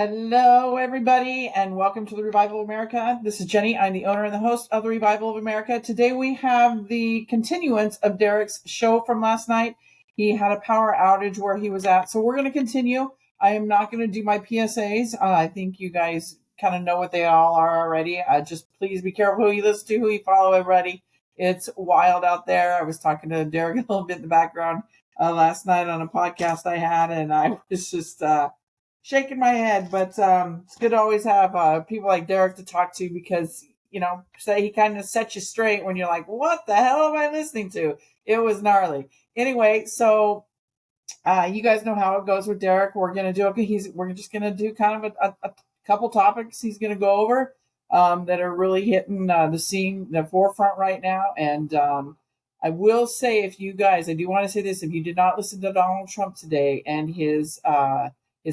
Hello, everybody, and welcome to the Revival of America. This is Jenny. I'm the owner and the host of the Revival of America. Today we have the continuance of Derek's show from last night. He had a power outage where he was at, so we're going to continue. I am not going to do my PSAs. I think you guys kind of know what they all are already. Just please be careful who you listen to, who you follow, everybody. It's wild out there. I was talking to Derek a little bit in the background last night on a podcast I had, and I was just shaking my head, but it's good to always have people like Derek to talk to because, say he kind of sets you straight when you're like, what the hell am I listening to? It was gnarly. Anyway, so you guys know how it goes with Derek. We're going to do, we're just going to do kind of a couple topics he's going to go over that are really hitting the forefront right now. And I will say, I do want to say this, if you did not listen to Donald Trump today and his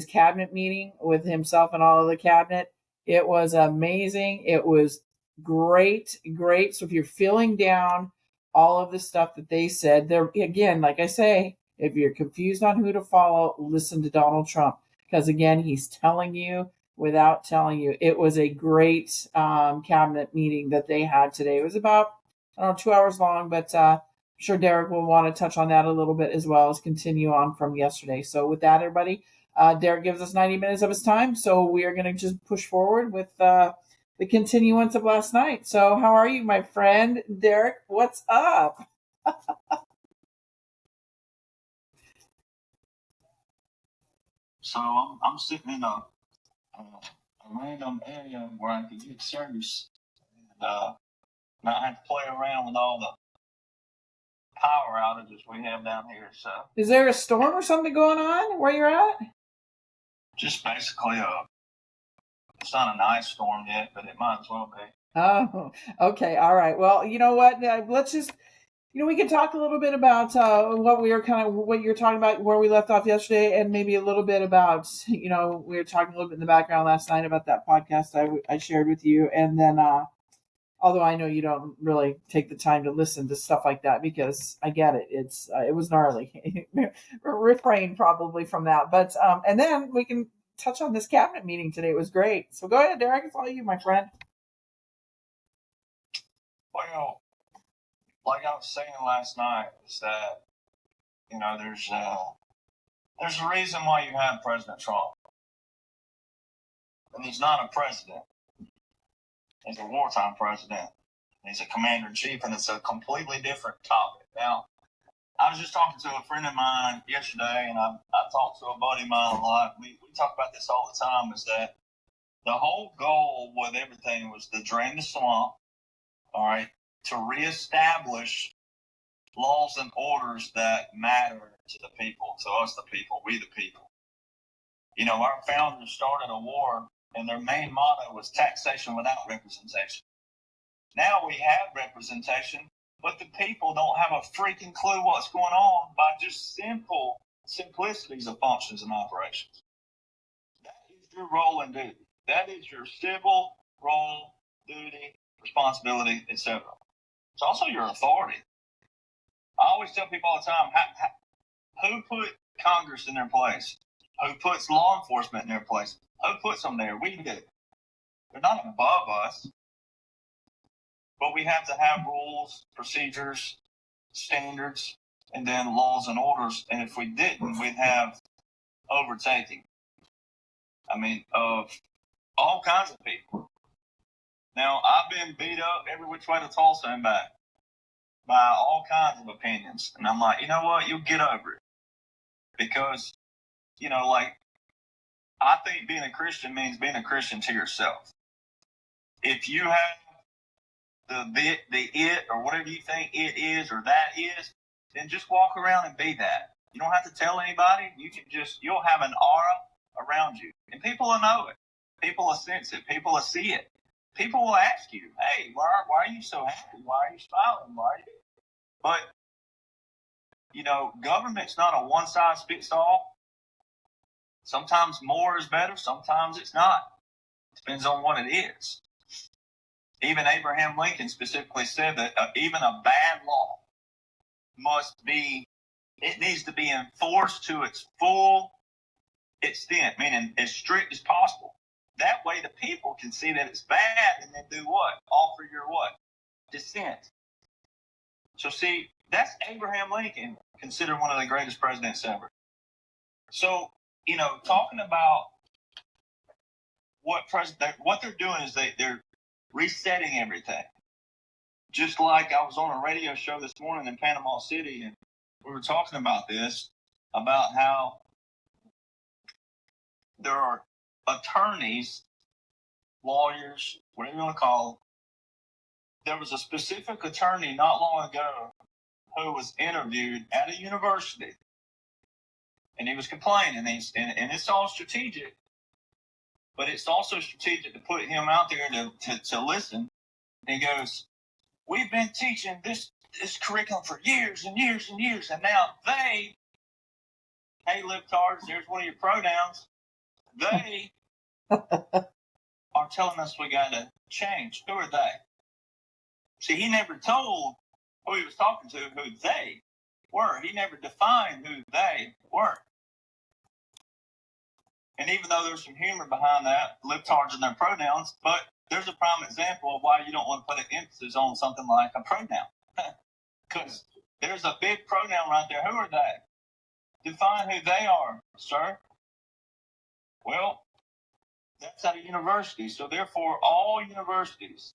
cabinet meeting with himself and all of the cabinet, it was amazing. It was great. So if you're feeling down, all of the stuff that they said there, again, like I say, if you're confused on who to follow, listen to Donald Trump, because again, he's telling you without telling you. It was a great cabinet meeting that they had today. It was about 2 hours long, but I'm sure Derek will want to touch on that a little bit as well as continue on from yesterday. So with that, everybody, Derek gives us 90 minutes of his time, so we are going to just push forward with the continuance of last night. So how are you, my friend? Derek, what's up? So I'm sitting in a random area where I could get service and not have to play around with all the power outages we have down here. So is there a storm or something going on where you're at? Just basically it's not an ice storm yet, but it might as well be. Oh, okay. All right. Well, you know what? Let's just, we can talk a little bit about what you're talking about, where we left off yesterday, and maybe a little bit about, we were talking a little bit in the background last night about that podcast I shared with you. And then, although I know you don't really take the time to listen to stuff like that because I get it. It was gnarly. Refrain probably from that. But, and then we can touch on this cabinet meeting today. It was great. So go ahead, Derek. It's all you, my friend. Well, like I was saying last night, is that, there's a reason why you have President Trump. And he's not a president. He's a wartime president. He's a commander-in-chief, and it's a completely different topic. Now, I was just talking to a friend of mine yesterday, and I talked to a buddy of mine a lot. We talk about this all the time, is that the whole goal with everything was to drain the swamp, all right, to reestablish laws and orders that matter to the people, to us the people, we the people. Our founders started a war, and their main motto was taxation without representation. Now we have representation, but the people don't have a freaking clue what's going on by just simplicities of functions and operations. That is your role and duty. That is your civil role, duty, responsibility, etc. It's also your authority. I always tell people all the time, who put Congress in their place? Who puts law enforcement in their place? Who puts them there? We do. They're not above us. But we have to have rules, procedures, standards, and then laws and orders. And if we didn't, we'd have overtaking. Of all kinds of people. Now, I've been beat up every which way to Tulsa and back by all kinds of opinions. And I'm like, you know what? You'll get over it. Because, I think being a Christian means being a Christian to yourself. If you have the it or whatever you think it is or that is, then just walk around and be that. You don't have to tell anybody. You'll have an aura around you. And people will know it. People will sense it. People will see it. People will ask you, hey, why are you so happy? Why are you smiling? But, government's not a one-size-fits-all. Sometimes more is better. Sometimes it's not. Depends on what it is. Even Abraham Lincoln specifically said that even a bad law needs to be enforced to its full extent, meaning as strict as possible. That way the people can see that it's bad and then do what? Offer your what? Dissent. So see, that's Abraham Lincoln, considered one of the greatest presidents ever. So, talking about what they're doing is they're resetting everything. Just like I was on a radio show this morning in Panama City, and we were talking about this, about how there are attorneys, lawyers, whatever you want to call them. There was a specific attorney not long ago who was interviewed at a university, and he was complaining, and it's all strategic, but it's also strategic to put him out there to listen. And he goes, "We've been teaching this curriculum for years and years and years, and now hey, libtards, there's one of your pronouns, they are telling us we got to change. Who are they?" See, he never told who he was talking to who they were. He never defined who they were. And even though there's some humor behind that, libtards and their pronouns, but there's a prime example of why you don't want to put an emphasis on something like a pronoun. Because there's a big pronoun right there. Who are they? Define who they are, sir. Well, that's at a university. So therefore, all universities.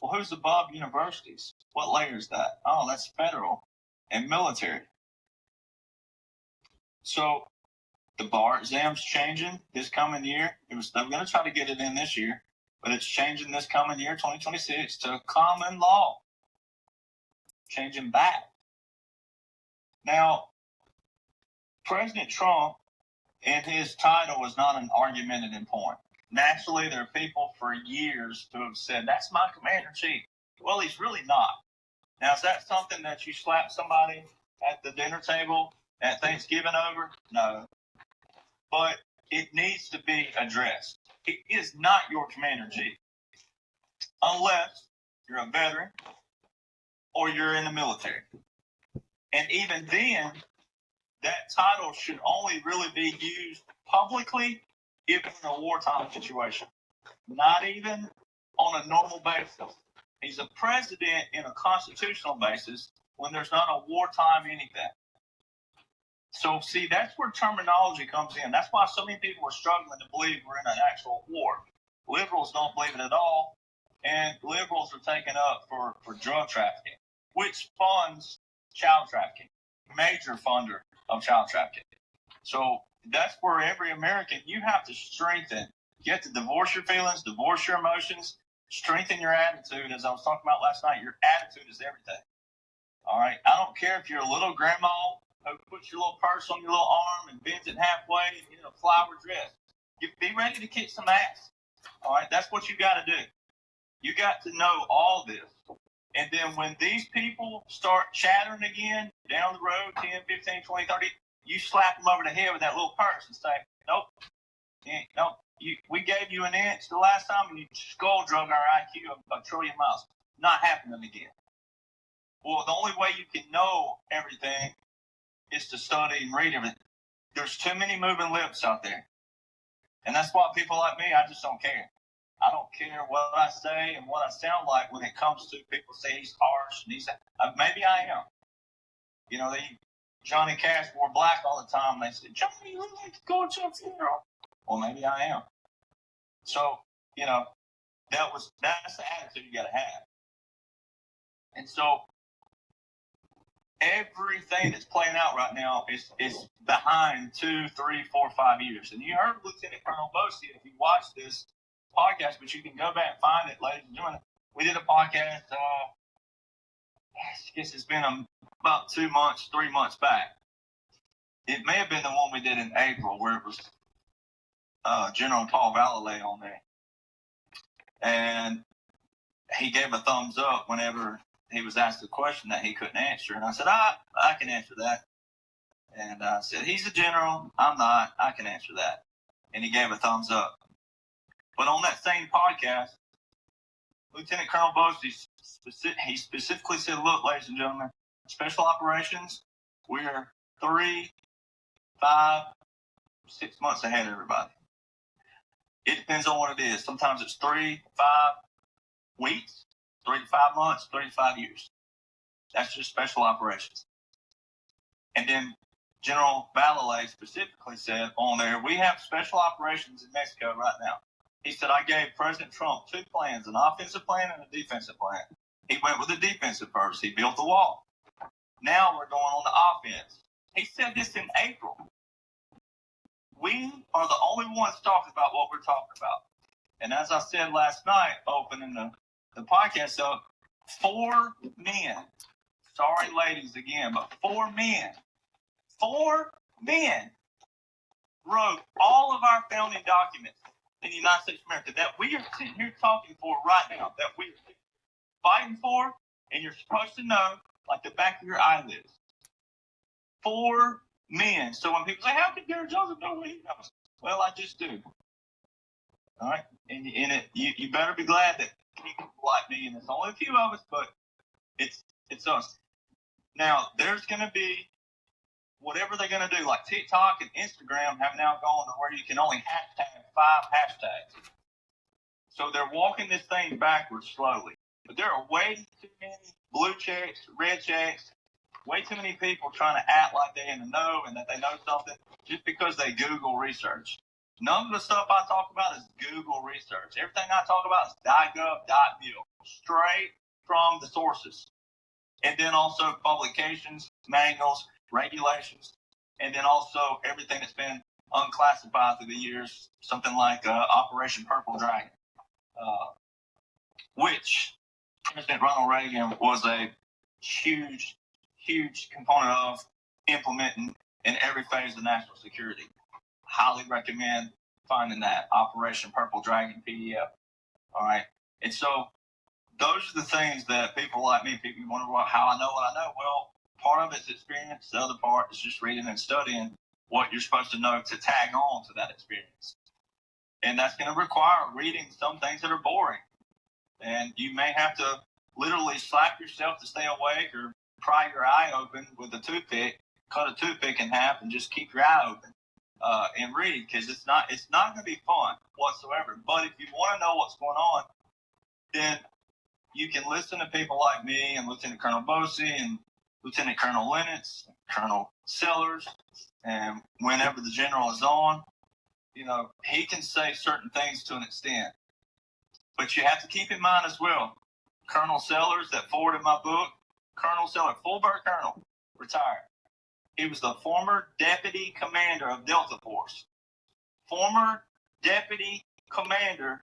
Well, who's above universities? What layer is that? Oh, that's federal and military. So the bar exam's changing this coming year. I'm going to try to get it in this year, but it's changing this coming year, 2026, to common law. Changing back. Now, President Trump, in his title, was not an argumentative point. Naturally, there are people for years who have said, "That's my commander-in-chief." Well, he's really not. Now, is that something that you slap somebody at the dinner table at Thanksgiving over? No. But it needs to be addressed. He is not your commander-in-chief unless you're a veteran or you're in the military. And even then, that title should only really be used publicly if in a wartime situation, not even on a normal basis. He's a president in a constitutional basis when there's not a wartime anything. So, see, that's where terminology comes in. That's why so many people are struggling to believe we're in an actual war. Liberals don't believe it at all, and liberals are taken up for drug trafficking, which funds child trafficking, major funder of child trafficking. So that's where every American, you have to strengthen. You have to divorce your feelings, divorce your emotions, strengthen your attitude. As I was talking about last night, your attitude is everything. All right? I don't care if you're a little grandma who puts your little purse on your little arm and bends it halfway and in a flower dress. You be ready to kick some ass. All right? That's what you got to do. You got to know all this. And then when these people start chattering again down the road, 10, 15, 20, 30, you slap them over the head with that little purse and say, "Nope, nope. We gave you an inch the last time and you skull drug our IQ a trillion miles. Not happening again." Well, the only way you can know everything is to study and read everything. There's too many moving lips out there. And that's why people like me, I just don't care. I don't care what I say and what I sound like when it comes to people say he's harsh and he's maybe I am. Johnny Cash wore black all the time. They said, "Johnny, you look like you're going to a funeral." Well, maybe I am. So, that's the attitude you got to have. And so everything that's playing out right now is behind 2, 3, 4, 5 years. And you heard Lieutenant Colonel Bosie if you watched this podcast, but you can go back and find it, ladies and gentlemen. We did a podcast, I guess it's been about 2 months, 3 months back. It may have been the one we did in April where it was General Paul Valalay on there. And he gave a thumbs up whenever he was asked a question that he couldn't answer. And I said, I can answer that. And I said, "He's a general. I'm not. I can answer that." And he gave a thumbs up. But on that same podcast, Lieutenant Colonel Bosie, he specifically said, "Look, ladies and gentlemen, special operations, we're 3, 5, 6 months ahead of everybody. It depends on what it is. Sometimes it's 3 to 5 weeks, 3 to 5 months, 3 to 5 years. That's just special operations. And then General Valle specifically said on there, we have special operations in Mexico right now. He said, I gave President Trump 2 plans, an offensive plan and a defensive plan. He went with the defensive first. He built the wall. Now we're going on the offense. He said this in April. We are the only ones talking about what we're talking about. And as I said last night, opening the podcast, so 4 men, sorry ladies again, but 4 men wrote all of our founding documents in the United States of America that we are sitting here talking for right now, that we are fighting for, and you're supposed to know like the back of your eyelids. 4 men. So when people say, how can Derek Joseph know what he knows? Well, I just do. All right? And you better be glad that people like me, and it's only a few of us, but it's us. Now, there's going to be whatever they're going to do, like TikTok and Instagram have now gone to where you can only hashtag 5 hashtags. So they're walking this thing backwards slowly. But there are way too many blue checks, red checks, way too many people trying to act like they're in the know and that they know something just because they Google research. None of the stuff I talk about is Google research. Everything I talk about is .gov.mil, straight from the sources. And then also publications, manuals, regulations, and then also everything that's been unclassified through the years, something like Operation Purple Dragon, which President Ronald Reagan was a huge component of implementing in every phase of national security. Highly recommend finding that Operation Purple Dragon PDF. All right. And so those are the things that people like me, people wonder how I know what I know. Well, part of it's experience. The other part is just reading and studying what you're supposed to know to tag on to that experience. And that's going to require reading some things that are boring. And you may have to literally slap yourself to stay awake or pry your eye open with a toothpick, cut a toothpick in half, and just keep your eye open and read, because it's not going to be fun whatsoever. But if you want to know what's going on, then you can listen to people like me and Lieutenant Colonel Bosey and Lieutenant Colonel Lennox, Colonel Sellers, and whenever the general is on, he can say certain things to an extent. But you have to keep in mind as well, Colonel Sellers that forwarded my book, Colonel Sellers, full bird colonel, retired. He was the former deputy commander of Delta Force. Former deputy commander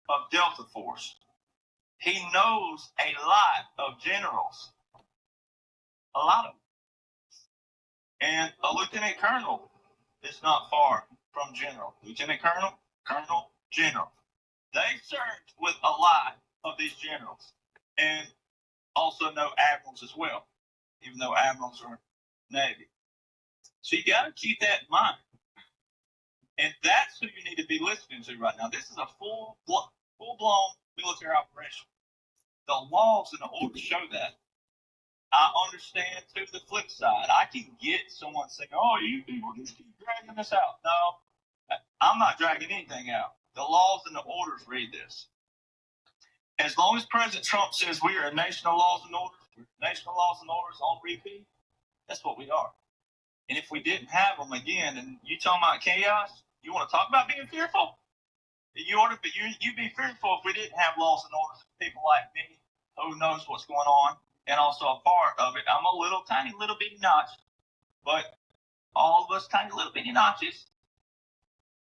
of Delta Force. He knows a lot of generals. A lot of them. And a lieutenant colonel is not far from general. Lieutenant colonel, colonel, general. They served with a lot of these generals. And also know admirals as well, even though admirals are Navy. So you got to keep that in mind. And that's who you need to be listening to right now. This is a full-blown military operation. The laws and the orders show that. I understand, to the flip side, I can get someone saying, oh, you people just keep dragging this out. No, I'm not dragging anything out. The laws and the orders read this. As long as President Trump says we are a nation of laws and orders, national laws and orders on repeat, that's what we are. And if we didn't have them again, and you talking about chaos, you want to talk about being fearful? You'd be fearful if we didn't have laws and orders. People like me who knows what's going on, and also a part of it. I'm a tiny little bitty notch, but all of us tiny little bitty notches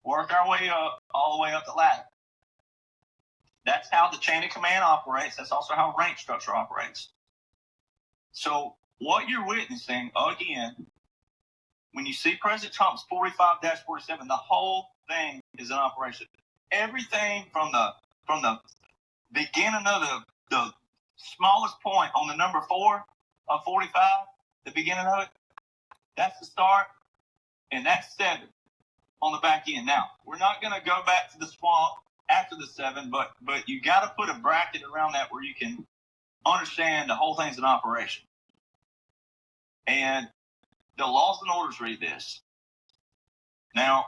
work our way up, all the way up the ladder. That's how the chain of command operates. That's also how rank structure operates. So what you're witnessing, again, when you see President Trump's 45-47, the whole thing is an operation. Everything from the beginning of the smallest point on the number 4 of 45, the beginning of it, that's the start, and that's 7 on the back end. Now, we're not going to go back to the swamp after the 7, but you got to put a bracket around that where you can understand the whole thing's an operation. And the laws and orders read this. Now,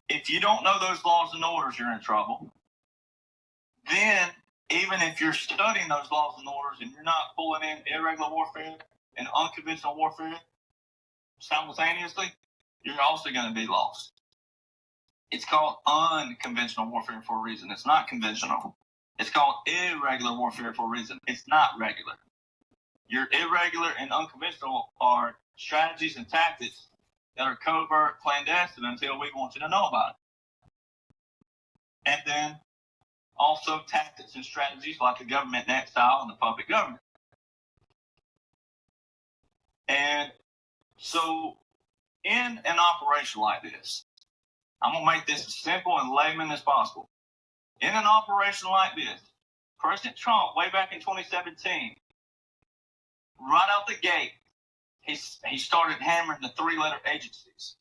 if you don't know those laws and orders, you're in trouble. Then, even if you're studying those laws and orders and you're not pulling in irregular warfare and unconventional warfare simultaneously, you're also going to be lost. It's called unconventional warfare for a reason. It's not conventional. It's called irregular warfare for a reason. It's not regular. Your irregular and unconventional are strategies and tactics that are covert, clandestine until we want you to know about it. And then also tactics and strategies like the government net style and the puppet government. And so in an operation like this, I'm going to make this as simple and layman as possible. In an operation like this, President Trump, way back in 2017, right out the gate, he started hammering the three-letter agencies.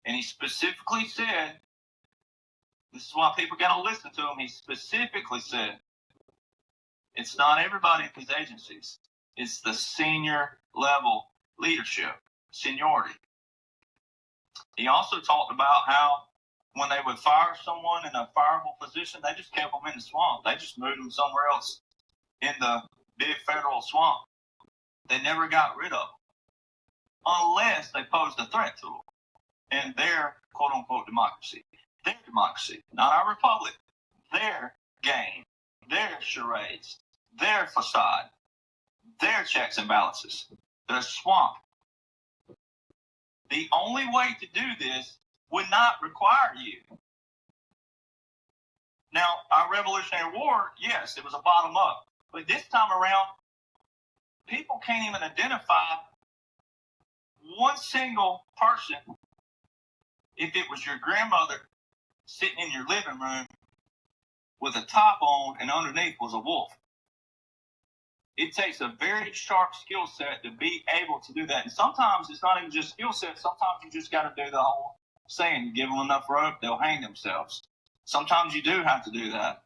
And he specifically said, this is why people got to listen to him, he specifically said, it's not everybody in these agencies. It's the senior level leadership, seniority. He also talked about how when they would fire someone in a fireable position, they just kept them in the swamp. They just moved them somewhere else in the big federal swamp. They never got rid of them unless they posed a threat to them in their quote-unquote democracy. Their democracy, not our republic. Their game, their charades, their facade, their checks and balances, their swamp. The only way to do this would not require you. Now, our Revolutionary War, yes, it was a bottom up. But this time around, people can't even identify one single person if it was your grandmother sitting in your living room with a top on and underneath was a wolf. It takes a very sharp skill set to be able to do that. And sometimes it's not even just skill set. Sometimes you just got to do the whole saying, you give them enough rope, they'll hang themselves. Sometimes you do have to do that.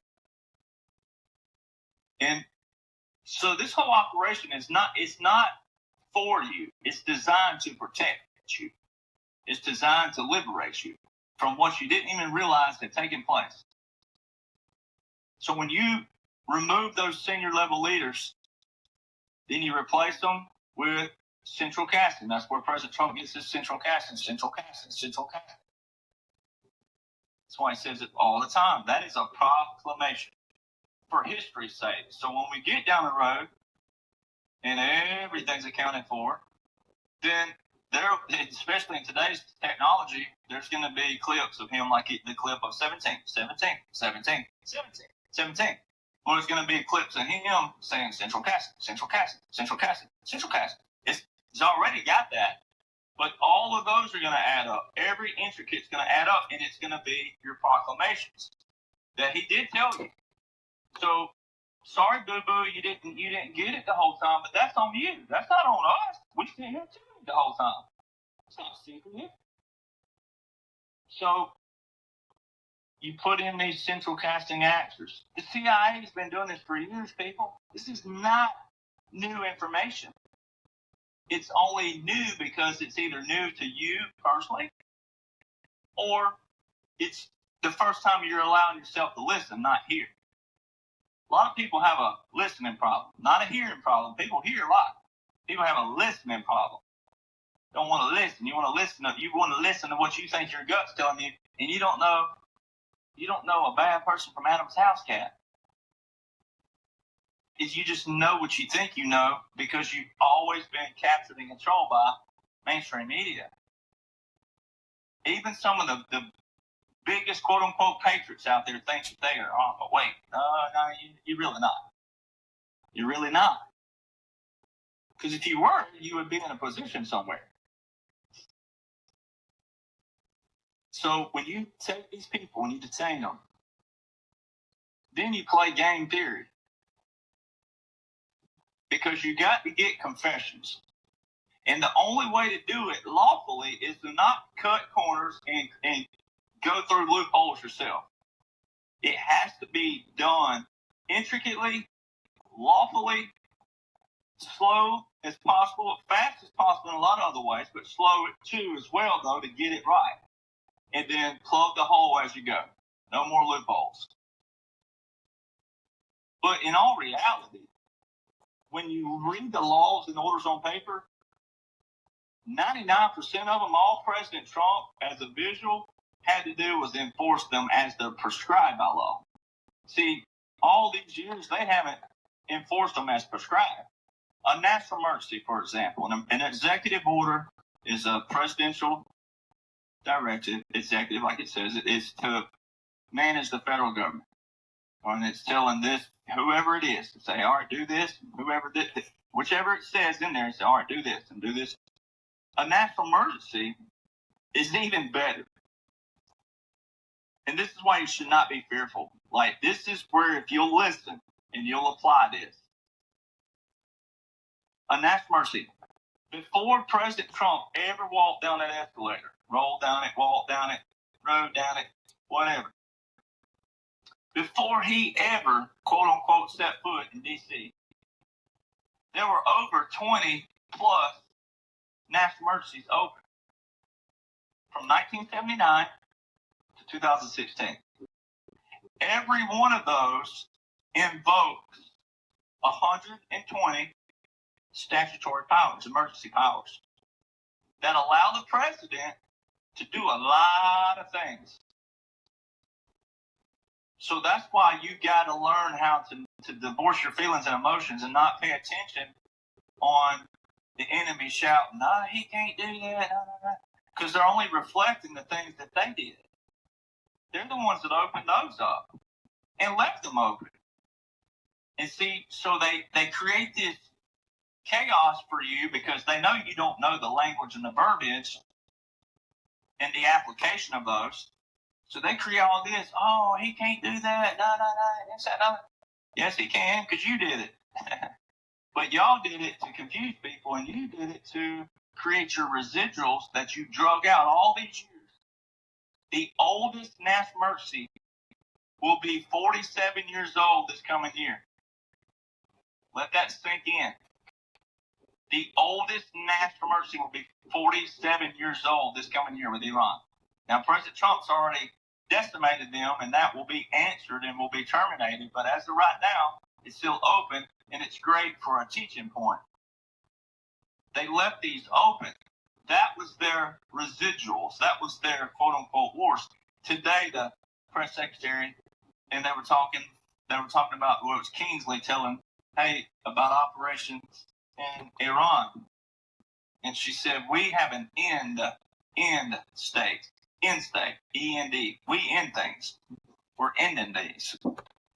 And so this whole operation it's not for you. It's designed to protect you. It's designed to liberate you from what you didn't even realize had taken place. So when you remove those senior level leaders, then you replace them with central casting. That's where President Trump gets his central casting, central casting, central casting. That's why he says it all the time. That is a proclamation for history's sake. So when we get down the road and everything's accounted for, then there, especially in today's technology, there's going to be clips of him like the clip of 17, 17, 17, 17, 17. Well, there's going to be clips of him saying central casting, central casting, central casting, central casting. It's already got that. But all of those are going to add up. Every intricate's going to add up, and it's going to be your proclamations that he did tell you. So, sorry, boo-boo, you didn't get it the whole time, but that's on you. That's not on us. We sit here too the whole time. It's not a secret here. So, you put in these central casting actors. The CIA has been doing this for years, people. This is not new information. It's only new because it's either new to you personally or it's the first time you're allowing yourself to listen, not hear. A lot of people have a listening problem, not a hearing problem. People hear a lot. People have a listening problem. Don't want to listen. You want to listen to what you think your gut's telling you, and you don't know a bad person from Adam's house cat. Is you just know what you think you know because you've always been captured and controlled by mainstream media. Even some of the biggest quote-unquote patriots out there think that they are, but wait, no, you're really not. You're really not. Because if you were, you would be in a position somewhere. So when you take these people, when you detain them, then you play game theory. Because you got to get confessions. And the only way to do it lawfully is to not cut corners and go through loopholes yourself. It has to be done intricately, lawfully, slow as possible, fast as possible in a lot of other ways, but slow too as well, though, to get it right. and then plug the hole as you go. No more loopholes. But in all reality, when you read the laws and orders on paper, 99% of them, all President Trump, as a visual, had to do was enforce them as they're prescribed by law. See, all these years, they haven't enforced them as prescribed. A national emergency, for example, an executive order is a presidential directive, executive, like it says, it is to manage the federal government. And it's telling this, whoever it is, to say, all right, do this, whoever did this, whichever it says in there, say, all right, do this and do this. A national emergency is even better. And this is why you should not be fearful. Like, this is where if you'll listen and you'll apply this. A national emergency. Before President Trump ever walked down that escalator, rolled down it, walked down it, rode down it, whatever. Before he ever, quote unquote, set foot in D.C., there were over 20 plus national emergencies open from 1979 to 2016. Every one of those invokes 120 statutory powers, emergency powers, that allow the president to do a lot of things. So that's why you got to learn how to divorce your feelings and emotions and not pay attention on the enemy shouting, no, he can't do that, because they're only reflecting the things that they did. They're the ones that opened those up and left them open. And see, so they create this chaos for you because they know you don't know the language and the verbiage and the application of those. So they create all this, oh, he can't do that, no. Yes, he can, because you did it. But y'all did it to confuse people, and you did it to create your residuals that you drug out all these years. The oldest national emergency will be 47 years old this coming year. Let that sink in. The oldest national emergency will be 47 years old this coming year with Iran. Now, President Trump's already decimated them, and that will be answered and will be terminated. But as of right now, it's still open, and it's great for a teaching point. They left these open. That was their residuals. That was their quote-unquote wars. Today, the press secretary, and they were talking about, well, it was Kingsley telling, hey, about operations in Iran. And she said, we have an end state, E-N-D. We end things. We're ending these.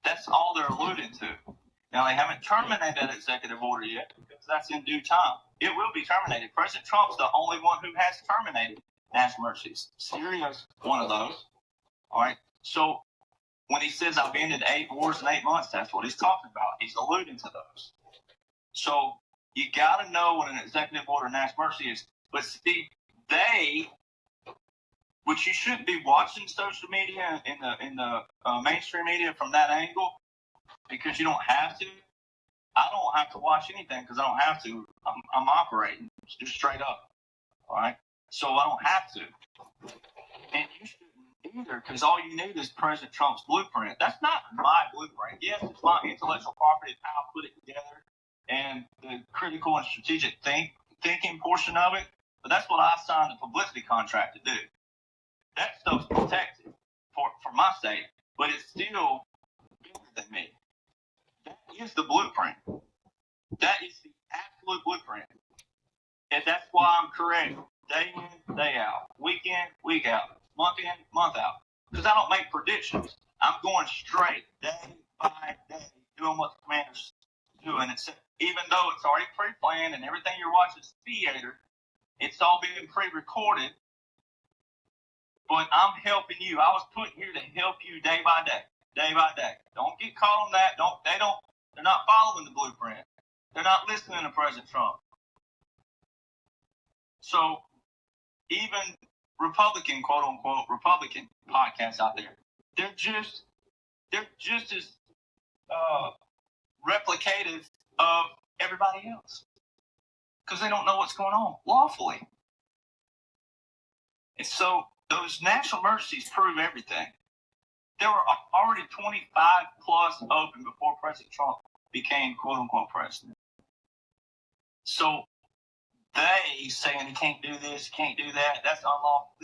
That's all they're alluding to. Now, they haven't terminated that executive order yet because that's in due time. It will be terminated. President Trump's the only one who has terminated national emergencies. Syria's one of those. All right. So when he says I've ended 8 wars in 8 months, that's what he's talking about. He's alluding to those. So you got to know what an executive order national emergency is. But see, which you shouldn't be watching social media in the mainstream media from that angle, because you don't have to. I don't have to watch anything because I don't have to. I'm operating just straight up. All right. So I don't have to. And you shouldn't either, because all you need is President Trump's blueprint. That's not my blueprint. Yes, it's my intellectual property. It's how I put it together and the critical and strategic thinking portion of it. But that's what I signed the publicity contract to do. That stuff's protected for my sake, but it's still bigger than me. That is the blueprint. That is the absolute blueprint. And that's why I'm correct day in, day out, week in, week out, month in, month out. Because I don't make predictions. I'm going straight day by day, doing what the commander's doing. Even though it's already pre-planned and everything you're watching is theater, it's all being pre-recorded. But I'm helping you. I was put here to help you day by day. Day by day. Don't get caught on that. They're not following the blueprint. They're not listening to President Trump. So even Republican, quote unquote, Republican podcasts out there, they're just as replicative of everybody else because they don't know what's going on lawfully. And so those national emergencies prove everything. There were already 25 plus open before President Trump became quote unquote president. So they saying he can't do this, can't do that, that's unlawful.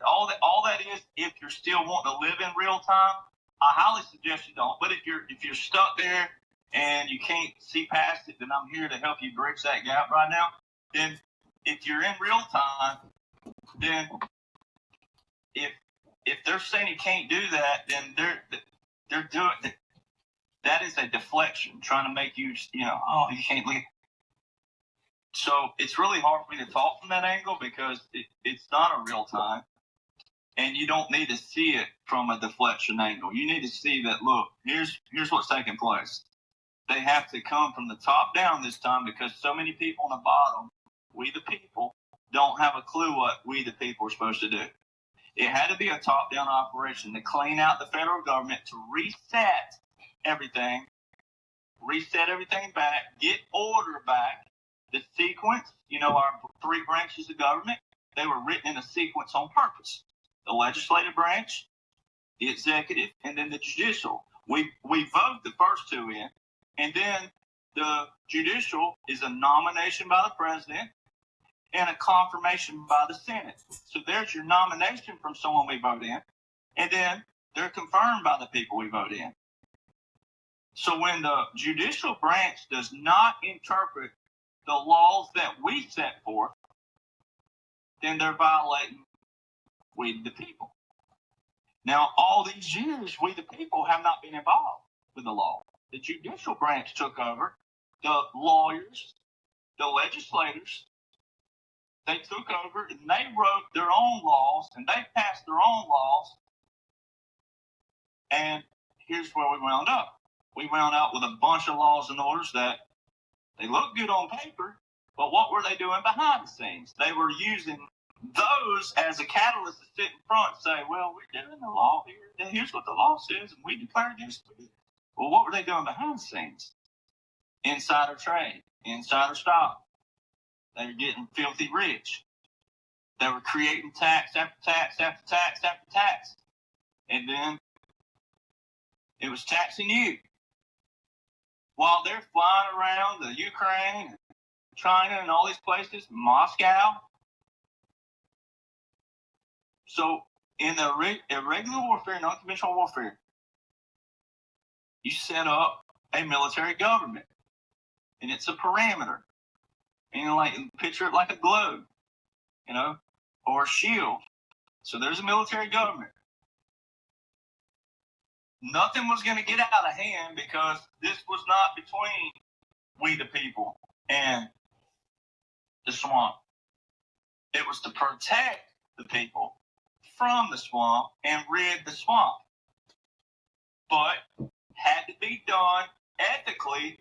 All that is, if you're still wanting to live in real time, I highly suggest you don't. But if you're stuck there and you can't see past it, then I'm here to help you bridge that gap right now. Then if you're in real time, then if they're saying you can't do that, then they're doing that is a deflection, trying to make you oh, you can't leave. So it's really hard for me to talk from that angle because it's not a real time, and you don't need to see it from a deflection angle. You need to see that, look, here's what's taking place. They have to come from the top down this time because so many people on the bottom, we the people, don't have a clue what we the people are supposed to do. It had to be a top-down operation to clean out the federal government, to reset everything back, get order back. The sequence, our three branches of government, they were written in a sequence on purpose. The legislative branch, the executive, and then the judicial. We vote the first two in, and then the judicial is a nomination by the president and a confirmation by the Senate. So there's your nomination from someone we vote in, and then they're confirmed by the people we vote in. So when the judicial branch does not interpret the laws that we set forth, then they're violating we the people. Now, all these years, we the people have not been involved with the law. The judicial branch took over. The lawyers, the legislators, they took over and they wrote their own laws and they passed their own laws. And here's where we wound up. We wound up with a bunch of laws and orders that they look good on paper, but what were they doing behind the scenes? They were using those as a catalyst to sit in front and say, well, we're doing the law here. Here's what the law says, and we declare this. Well, what were they doing behind the scenes? Insider trade, insider stock. They were getting filthy rich. They were creating tax after tax after tax after tax. And then it was taxing you. While they're flying around the Ukraine, China, and all these places, Moscow. So in the irregular warfare, non-conventional warfare, you set up a military government, and it's a parameter. And picture it like a globe, or a shield. So there's a military government. Nothing was going to get out of hand because this was not between we the people and the swamp. It was to protect the people from the swamp and rid the swamp. But had to be done ethically,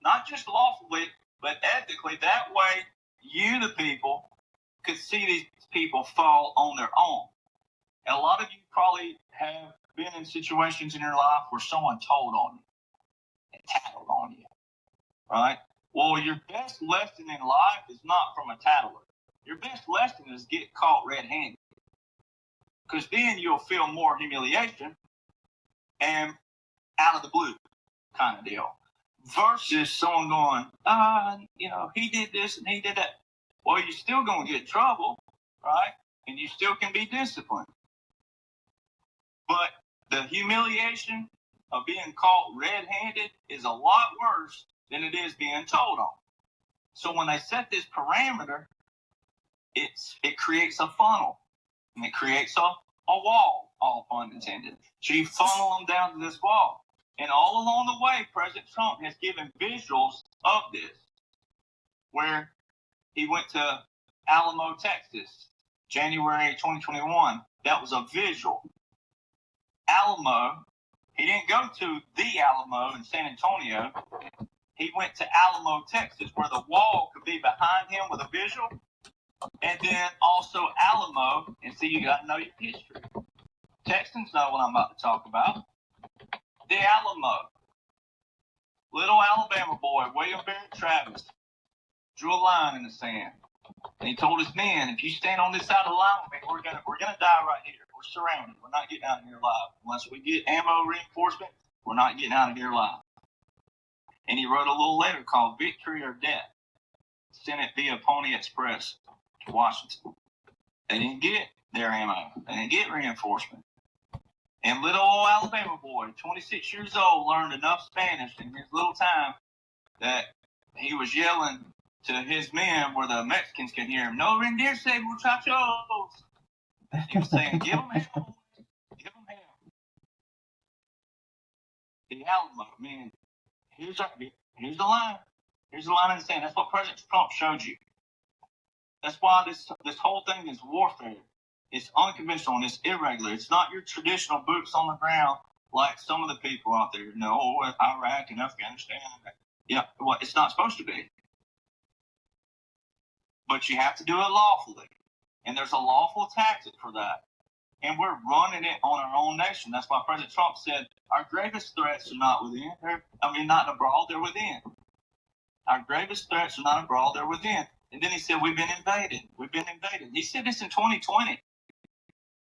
not just lawfully, but ethically. That way, you, the people, could see these people fall on their own. And a lot of you probably have been in situations in your life where someone told on you and tattled on you, right? Well, your best lesson in life is not from a tattler. Your best lesson is get caught red-handed, because then you'll feel more humiliation and out of the blue kind of deal, versus someone going, he did this and he did that. Well, you're still going to get in trouble, right? And you still can be disciplined. But the humiliation of being caught red-handed is a lot worse than it is being told on. So when they set this parameter, it creates a funnel, and it creates a wall, all pun intended. So you funnel them down to this wall. And all along the way, President Trump has given visuals of this, where he went to Alamo, Texas, January 2021. That was a visual. Alamo, he didn't go to the Alamo in San Antonio. He went to Alamo, Texas, where the wall could be behind him with a visual. And then also Alamo, and see, you got to know your history. Texans know what I'm about to talk about. The Alamo. Little Alabama boy, William Barrett Travis, drew a line in the sand. And he told his men, if you stand on this side of the line with me, we're gonna die right here. We're surrounded. We're not getting out of here alive. Unless we get ammo reinforcement, we're not getting out of here alive. And he wrote a little letter called Victory or Death. Sent it via Pony Express to Washington. They didn't get their ammo. They didn't get reinforcement. And little old Alabama boy, 26 years old, learned enough Spanish in his little time that he was yelling to his men where the Mexicans could hear him, "No rendirse, muchachos." He was saying, "Give them hell. Give them hell." The Alamo, man, here's the line. Here's the line in the sand. That's what President Trump showed you. That's why this whole thing is warfare. It's unconventional and it's irregular. It's not your traditional boots on the ground like some of the people out there. No, Iraq and Afghanistan. Yeah, well, it's not supposed to be. But you have to do it lawfully. And there's a lawful tactic for that. And we're running it on our own nation. That's why President Trump said our gravest threats are not within. Not abroad, they're within. Our gravest threats are not abroad, they're within. And then he said, we've been invaded. We've been invaded. He said this in 2020.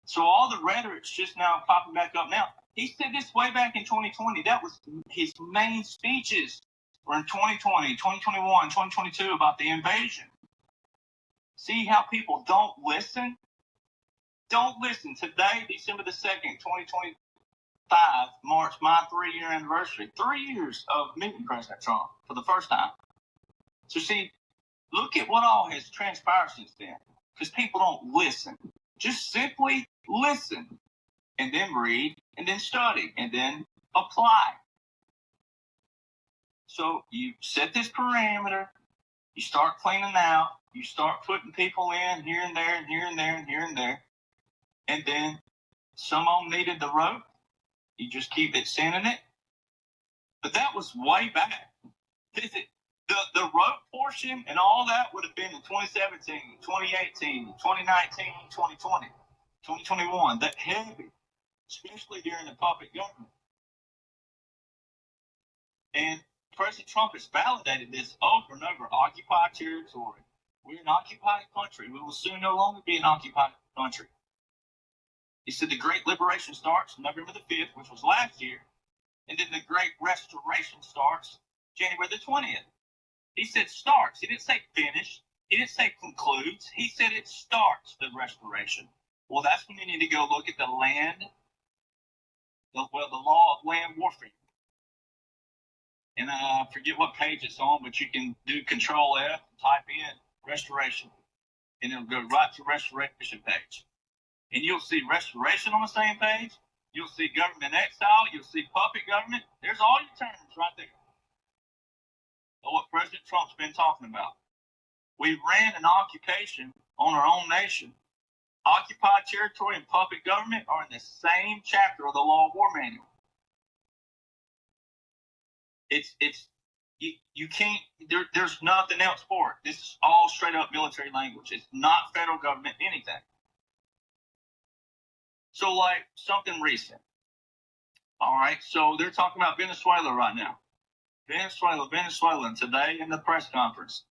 So all the rhetoric's just now popping back up now. He said this way back in 2020. That was his main speeches were in 2020, 2021, 2022 about the invasion. See how people don't listen? Don't listen. Today, December the 2nd, 2025, marks my 3-year anniversary. 3 years of meeting President Trump for the first time. So see, look at what all has transpired since then. Because people don't listen. Just simply listen. And then read. And then study. And then apply. So you set this parameter. You start cleaning out. You start putting people in here and there and here and there and here and there. And then some of them needed the rope. You just keep extending it. But that was way back. The rope portion and all that would have been in 2017, 2018, 2019, 2020, 2021. That heavy, especially during the puppet government. And President Trump has validated this over and over. Occupied territory. We're an occupied country. We will soon no longer be an occupied country. He said the Great Liberation starts November the 5th, which was last year, and then the Great Restoration starts January the 20th. He said starts. He didn't say finish. He didn't say concludes. He said it starts the restoration. Well, that's when you need to go look at the law of land warfare. And I forget what page it's on, but you can do Control F, type in restoration, and it'll go right to restoration page. And you'll see restoration on the same page. You'll see government exile. You'll see puppet government. There's all your terms right there. Of what President Trump's been talking about. We ran an occupation on our own nation. Occupied territory and puppet government are in the same chapter of the Law of War Manual. You can't, there's nothing else for it. This is all straight up military language. It's not federal government anything. So like something recent. All right. So they're talking about Venezuela right now. Venezuela. And today in the press conference,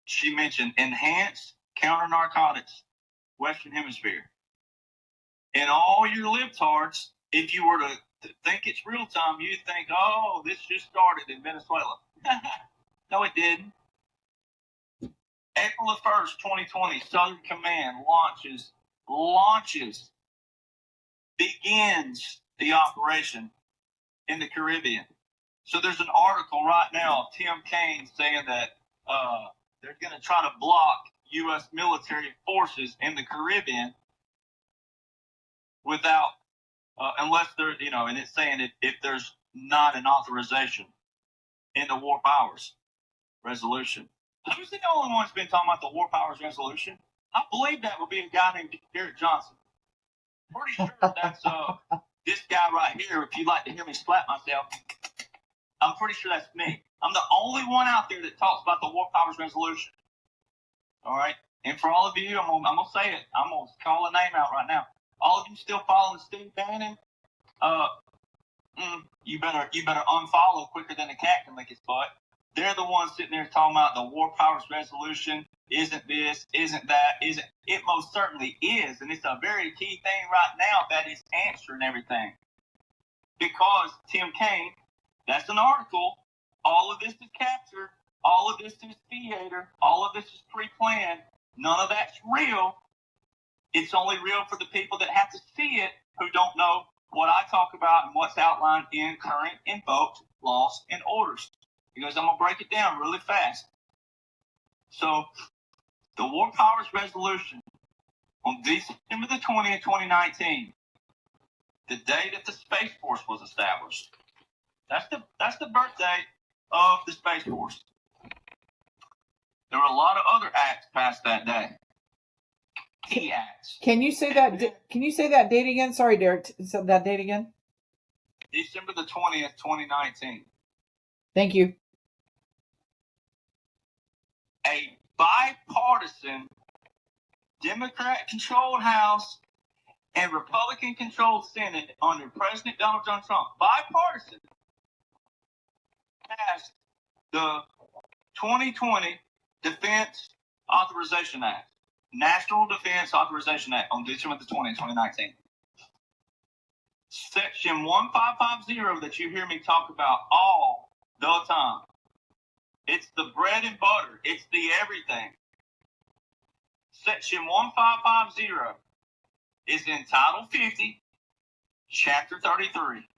she mentioned enhanced counter narcotics, Western Hemisphere. And all your libtards, if you were to think it's real time, you'd think, oh, this just started in Venezuela. No, it didn't. April the 1st, 2020, Southern Command begins the operation in the Caribbean. So there's an article right now of Tim Kaine saying that they're going to try to block U.S. military forces in the Caribbean without, unless they're, and it's saying if there's not an authorization in the War Powers Resolution. Who's the only one who's been talking about the War Powers Resolution? I believe that would be a guy named Derek Johnson. Pretty sure that's this guy right here. If you'd like to hear me slap myself, I'm pretty sure that's me. I'm the only one out there that talks about the War Powers Resolution. All right? And for all of you, I'm gonna say it. I'm going to call a name out right now. All of you still following Steve Bannon, you better unfollow quicker than a cat can lick his butt. They're the ones sitting there talking about the War Powers Resolution isn't this, isn't that, isn't. It most certainly is, and it's a very key thing right now that is answering everything. Because Tim Kaine, that's an article, all of this is captured, all of this is theater, all of this is pre-planned, none of that's real. It's only real for the people that have to see it who don't know what I talk about and what's outlined in current invoked laws and orders. Because I'm going to break it down really fast. So, the War Powers Resolution on December the 20th, 2019, the day that the Space Force was established. That's the birth date of the Space Force. There were a lot of other acts passed that day. Key acts. Can you say that? Can you say that date again? Sorry, Derek. That date again. December the 20th, 2019. Thank you. A bipartisan Democrat-controlled House and Republican-controlled Senate under President Donald John Trump, bipartisan, passed the 2020 Defense Authorization Act, National Defense Authorization Act on December the 20th, 2019. Section 1550 that you hear me talk about all the time. It's the bread and butter. It's the everything. Section 1550 is in Title 50, Chapter 33.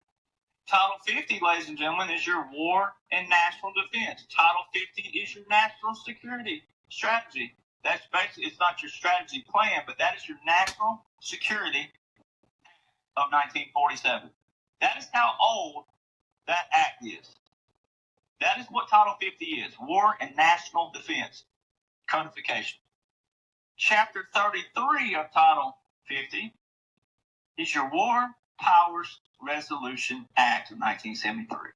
Title 50, ladies and gentlemen, is your war and national defense. Title 50 is your national security strategy. That's basically, it's not your strategy plan, but that is your national security of 1947. That is how old that act is. That is what Title 50 is, War and National Defense Codification. Chapter 33 of Title 50 is your War Powers Resolution Act of 1973.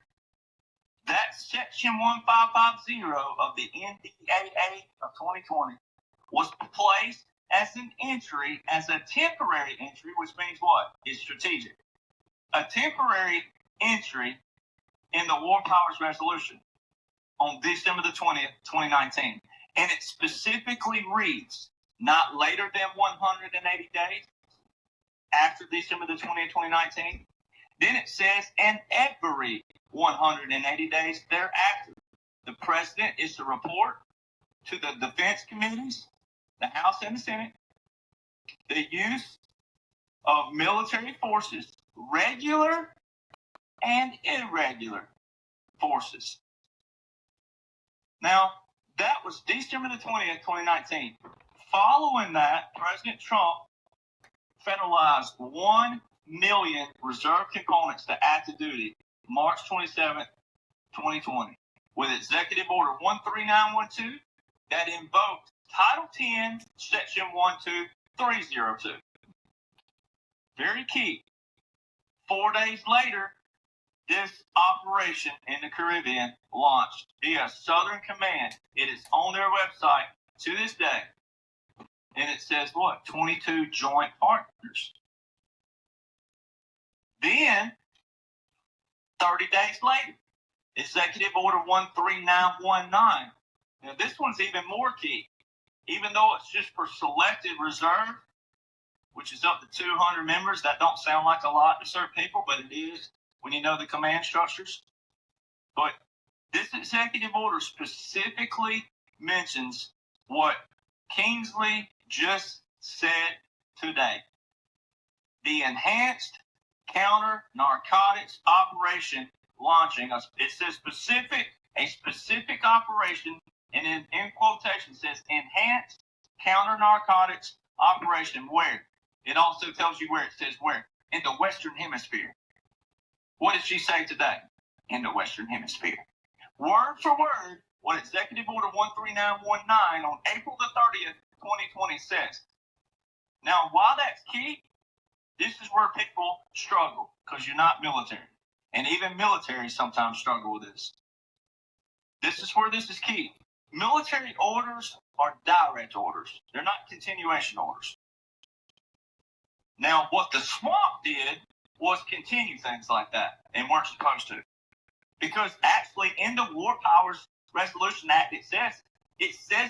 That Section 1550 of the NDAA of 2020 was placed as an entry, as a temporary entry, which means what? It's strategic. A temporary entry in the War Powers Resolution on December the 20th, 2019. And it specifically reads, not later than 180 days after December the 20th, 2019. Then it says, and every 180 days thereafter, the president is to report to the defense committees, the House and the Senate, the use of military forces, regular and irregular forces. Now, that was December the 20th, 2019. Following that, President Trump federalized 1 million reserve components to active duty March 27th, 2020, with Executive Order 13912 that invoked Title 10, Section 12302. Very key. 4 days later, this operation in the Caribbean launched via Southern Command. It is on their website to this day. And it says what? 22 joint partners. Then, 30 days later, Executive Order 13919. Now, this one's even more key. Even though it's just for selected reserve, which is up to 200 members, that don't sound like a lot to certain people, but it is when you know the command structures. But this executive order specifically mentions what Kingsley just said today. The enhanced counter-narcotics operation launching, it says a specific operation, and in quotation says enhanced counter-narcotics operation where? It also tells you where. It says where? In the Western Hemisphere. What did she say today? In the Western Hemisphere. Word for word, what Executive Order 13919 on April the 30th, 2020 says. Now, why that's key, this is where people struggle, because you're not military. And even military sometimes struggle with this. This is where this is key. Military orders are direct orders. They're not continuation orders. Now, what the swamp did was continue things like that and weren't supposed to. Because actually in the War Powers Resolution Act, it says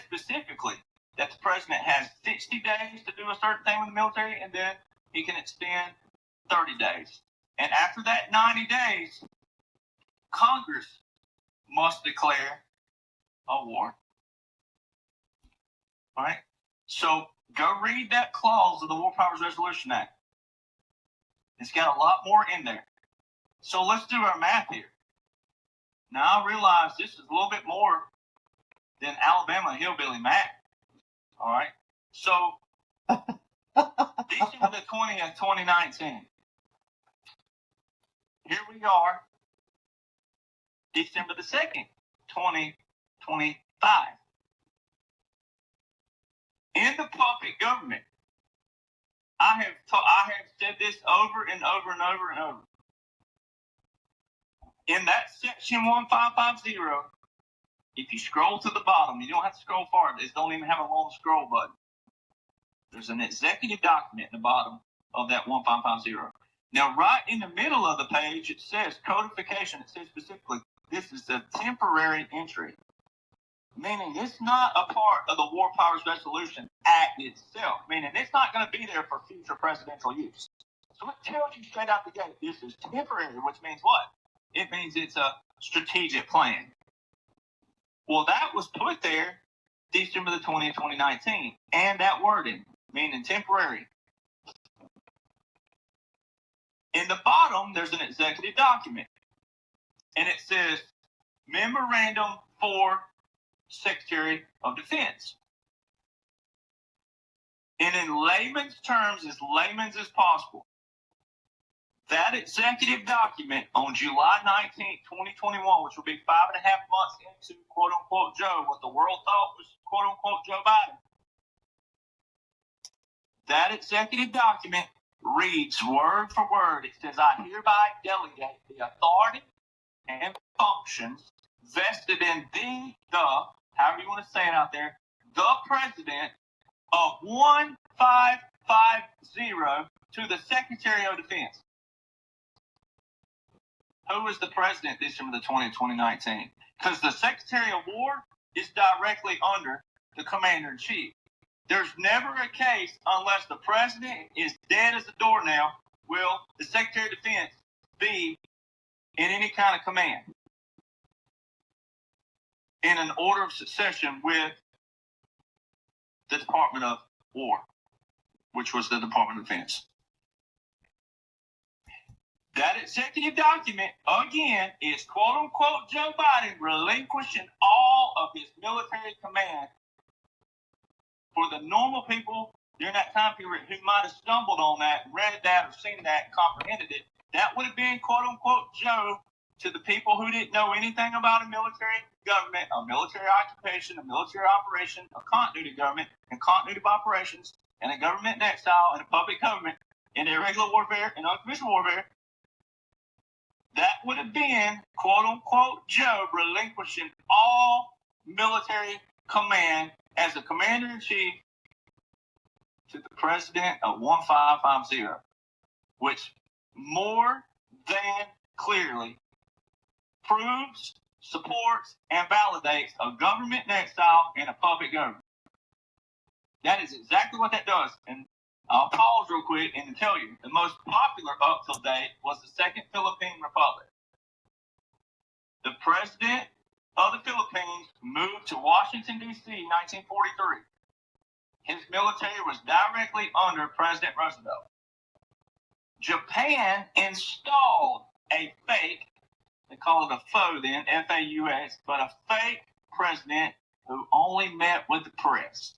specifically that the president has 60 days to do a certain thing with the military, and then he can extend 30 days. And after that 90 days, Congress must declare a war. All right? So go read that clause of the War Powers Resolution Act. It's got a lot more in there. So let's do our math here. Now I realize this is a little bit more than Alabama hillbilly math. All right? So December the 20th, 2019. Here we are, December the 2nd, 2025. In the puppet government, I have said this over and over and over and over. In that section 1550, if you scroll to the bottom, you don't have to scroll far. It don't even have a long scroll button. There's an executive document in the bottom of that 1550. Now, right in the middle of the page, it says codification. It says specifically, this is a temporary entry, meaning it's not a part of the War Powers Resolution Act itself, meaning it's not going to be there for future presidential use. So it tells you straight out the gate, this is temporary, which means what? It means it's a strategic plan. Well, that was put there December the 20th, 2019, and that wording, meaning temporary. In the bottom, there's an executive document, and it says Memorandum for Secretary of Defense. And in layman's terms, as layman's as possible, that executive document on July 19th, 2021, which will be 5.5 months into quote-unquote Joe, what the world thought was quote-unquote Joe Biden, that executive document reads word for word. It says, I hereby delegate the authority and functions vested in however you want to say it out there, the president of 1550 to the Secretary of Defense. Who is the president December the 20th, 2019? Because the Secretary of War is directly under the Commander-in-Chief. There's never a case, unless the president is dead as a doornail, will the Secretary of Defense be in any kind of command in an order of succession with the Department of War, which was the Department of Defense. That executive document, again, is quote-unquote Joe Biden relinquishing all of his military command for the normal people during that time period who might have stumbled on that, read that, or seen that, and comprehended it. That would have been quote-unquote Joe to the people who didn't know anything about a military government, a military occupation, a military operation, a continuity government, and continuity of operations, and a government in exile, and a public government, and irregular warfare, and unconventional warfare. That would have been, quote-unquote, Joe relinquishing all military command as a commander-in-chief to the president of 1550, which more than clearly proves, supports, and validates a government in exile and a public government. That is exactly what that does. And I'll pause real quick and tell you, the most popular up to date was the Second Philippine Republic. The president of the Philippines moved to Washington, D.C. in 1943. His military was directly under President Roosevelt. Japan installed a fake, they call it a faux then, F-A-U-X, but a fake president who only met with the press.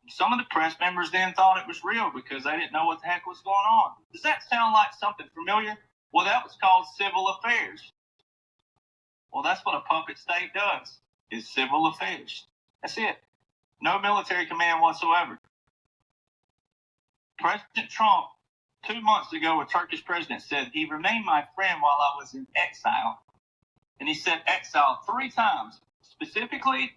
Some of the press members then thought it was real because they didn't know what the heck was going on. Does that sound like something familiar? Well, that was called civil affairs. Well, that's what a puppet state does, is civil affairs. That's it. No military command whatsoever. President Trump, 2 months ago, a Turkish president said he remained my friend while I was in exile. And he said exile 3 times, specifically,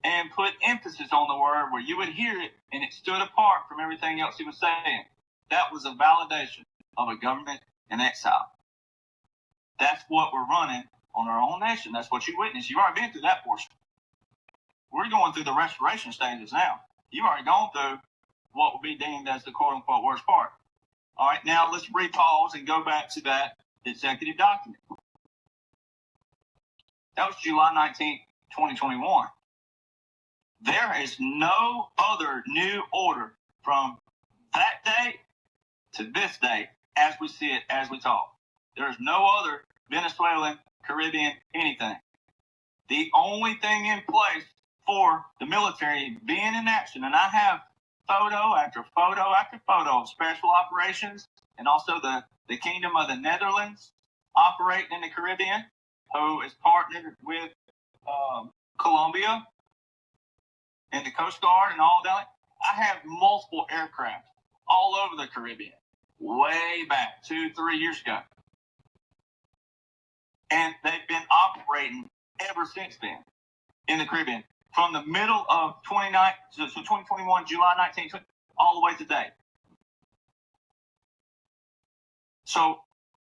and put emphasis on the word where you would hear it and it stood apart from everything else he was saying. That was a validation of a government in exile. That's what we're running on our own nation. That's what you witnessed. You've already been through that portion. We're going through the restoration stages now. You've already gone through what would be deemed as the quote-unquote worst part. All right, now let's repause and go back to that executive document. That was July 19th, 2021. There is no other new order from that day to this day as we see it, as we talk. There is no other Venezuelan, Caribbean, anything. The only thing in place for the military being in action, and I have photo after photo after photo of special operations and also the Kingdom of the Netherlands operating in the Caribbean, who is partnered with Colombia and the Coast Guard and all that. I have multiple aircraft all over the Caribbean, way back 2-3 years ago. And they've been operating ever since then in the Caribbean, from the middle of 2021, July 19th, all the way to today. So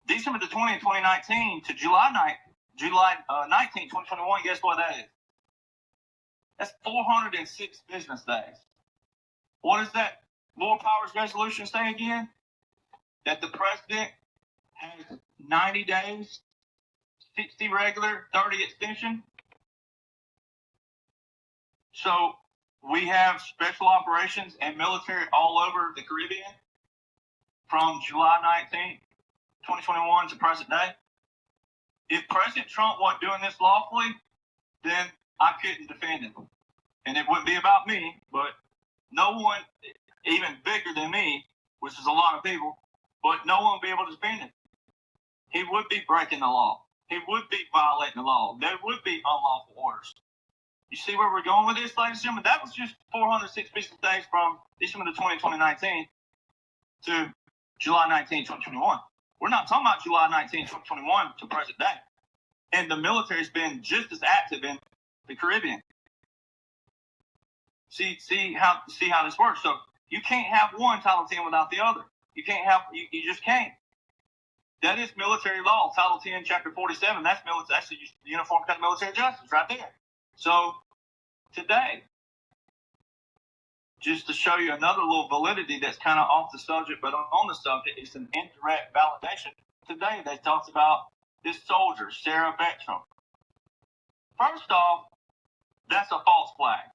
December the 20th, 2019 to July 19th, 2021, guess what that is? That's 406 business days. What does that War Powers resolution say again? That the president has 90 days, 60 regular, 30 extension. So we have special operations and military all over the Caribbean from July 19th, 2021 to present day. If President Trump wasn't doing this lawfully, then I couldn't defend him. And it wouldn't be about me, but no one, even bigger than me, which is a lot of people, but no one would be able to defend him. He would be breaking the law. He would be violating the law. There would be unlawful orders. You see where we're going with this, ladies and gentlemen? That was just 406 business days from December the 20th, 2019 to July 19th, 2021. We're not talking about July 19th, 2021 to present day. And the military's been just as active in the Caribbean. See how this works. So you can't have one Title 10 without the other. You can't have, you just can't. That is military law. Title 10, Chapter 47. That's the Uniform Code of Military Justice right there. So today, just to show you another little validity that's kind of off the subject, but on the subject, it's an indirect validation. Today, they talked about this soldier, Sarah Beckstrom. First off, that's a false flag.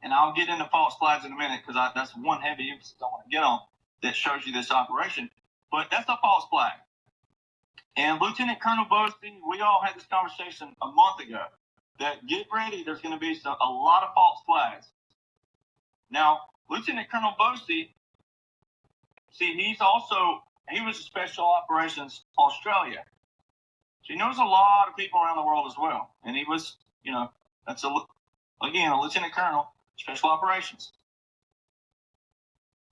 And I'll get into false flags in a minute because that's one heavy emphasis I want to get on that shows you this operation. But that's a false flag. And Lieutenant Colonel Boasty, we all had this conversation a month ago that get ready, there's going to be a lot of false flags. Now, Lieutenant Colonel Boasty, see, he was a Special Operations Australia. So he knows a lot of people around the world as well. And he was, that's a Lieutenant Colonel, Special Operations.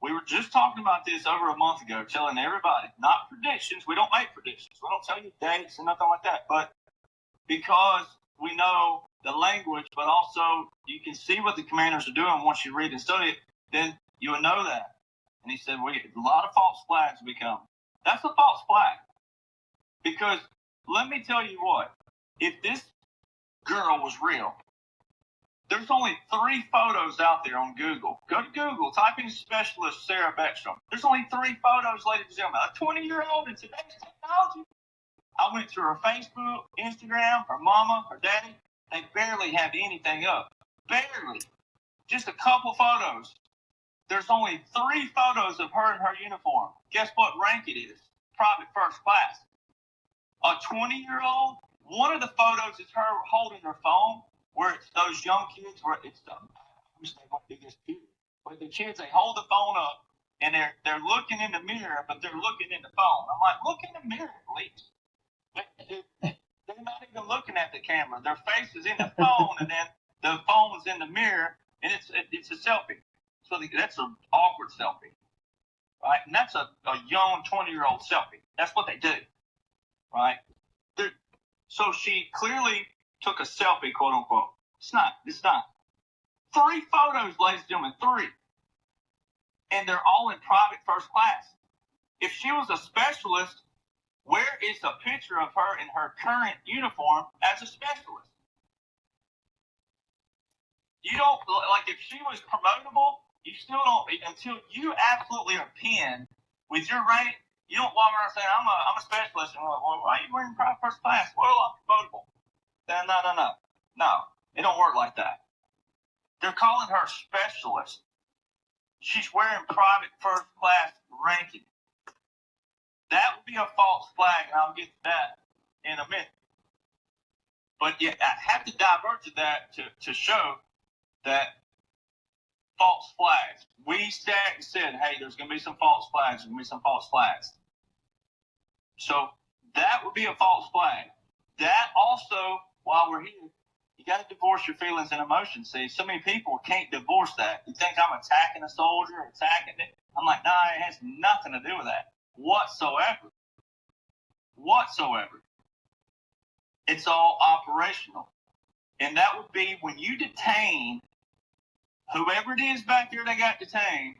We were just talking about this over a month ago, telling everybody, not predictions. We don't make predictions. We don't tell you dates and nothing like that. But because we know the language, but also you can see what the commanders are doing once you read and study it, then you will know that. And he said, a lot of false flags will be coming. That's a false flag. Because let me tell you what, if this girl was real, there's only 3 photos out there on Google. Go to Google, type in specialist Sarah Beckstrom. There's only 3 photos, ladies and gentlemen. A 20-year-old in today's technology. I went through her Facebook, Instagram, her mama, her daddy. They barely have anything up. Barely. Just a couple photos. There's only 3 photos of her in her uniform. Guess what rank it is? Private first class. A 20-year-old, one of the photos is her holding her phone, where it's those young kids, where it's I wish they wouldn't do this period. But the kids, they hold the phone up, and they're looking in the mirror, but they're looking in the phone. I'm like, look in the mirror, please. They're not even looking at the camera. Their face is in the phone, and then the phone is in the mirror, and it's a selfie. So that's an awkward selfie, right? And that's a young 20-year-old selfie. That's what they do, right? So she clearly took a selfie, quote unquote. It's not. 3 photos, ladies and gentlemen, 3. And they're all in private first class. If she was a specialist, Where is a picture of her in her current uniform as a specialist? You don't, like, if she was promotable, you still don't, until you absolutely are pinned with your rank, you don't walk around saying, I'm a specialist. And, well, why are you wearing private first class? Well, I'm promotable. No, it don't work like that. They're calling her specialist. She's wearing private first class ranking. That would be a false flag, and I'll get to that in a minute. But yeah, I have to divert to that to show that false flags. We said, hey, there's going to be some false flags. There's going to be some false flags. So that would be a false flag. That also, while we're here, you got to divorce your feelings and emotions. See, so many people can't divorce that. You think I'm attacking a soldier, attacking it. I'm like, nah, it has nothing to do with that whatsoever. It's all operational. And that would be when you detain whoever it is back there that got detained.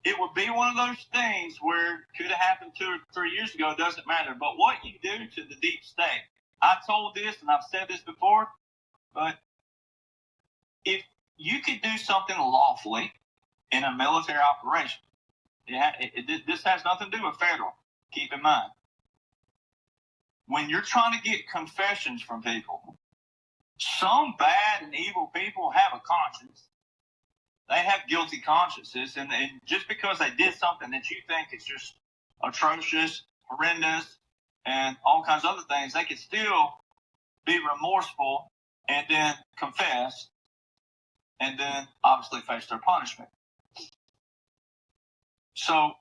It would be one of those things where it could have happened 2 or 3 years ago. It doesn't matter. But what you do to the deep state, I told this and I've said this before, but if you could do something lawfully in a military operation, this has nothing to do with federal. Keep in mind. When you're trying to get confessions from people, some bad and evil people have a conscience. They have guilty consciences, and just because they did something that you think is just atrocious, horrendous, and all kinds of other things, they could still be remorseful and then confess and then obviously face their punishment. So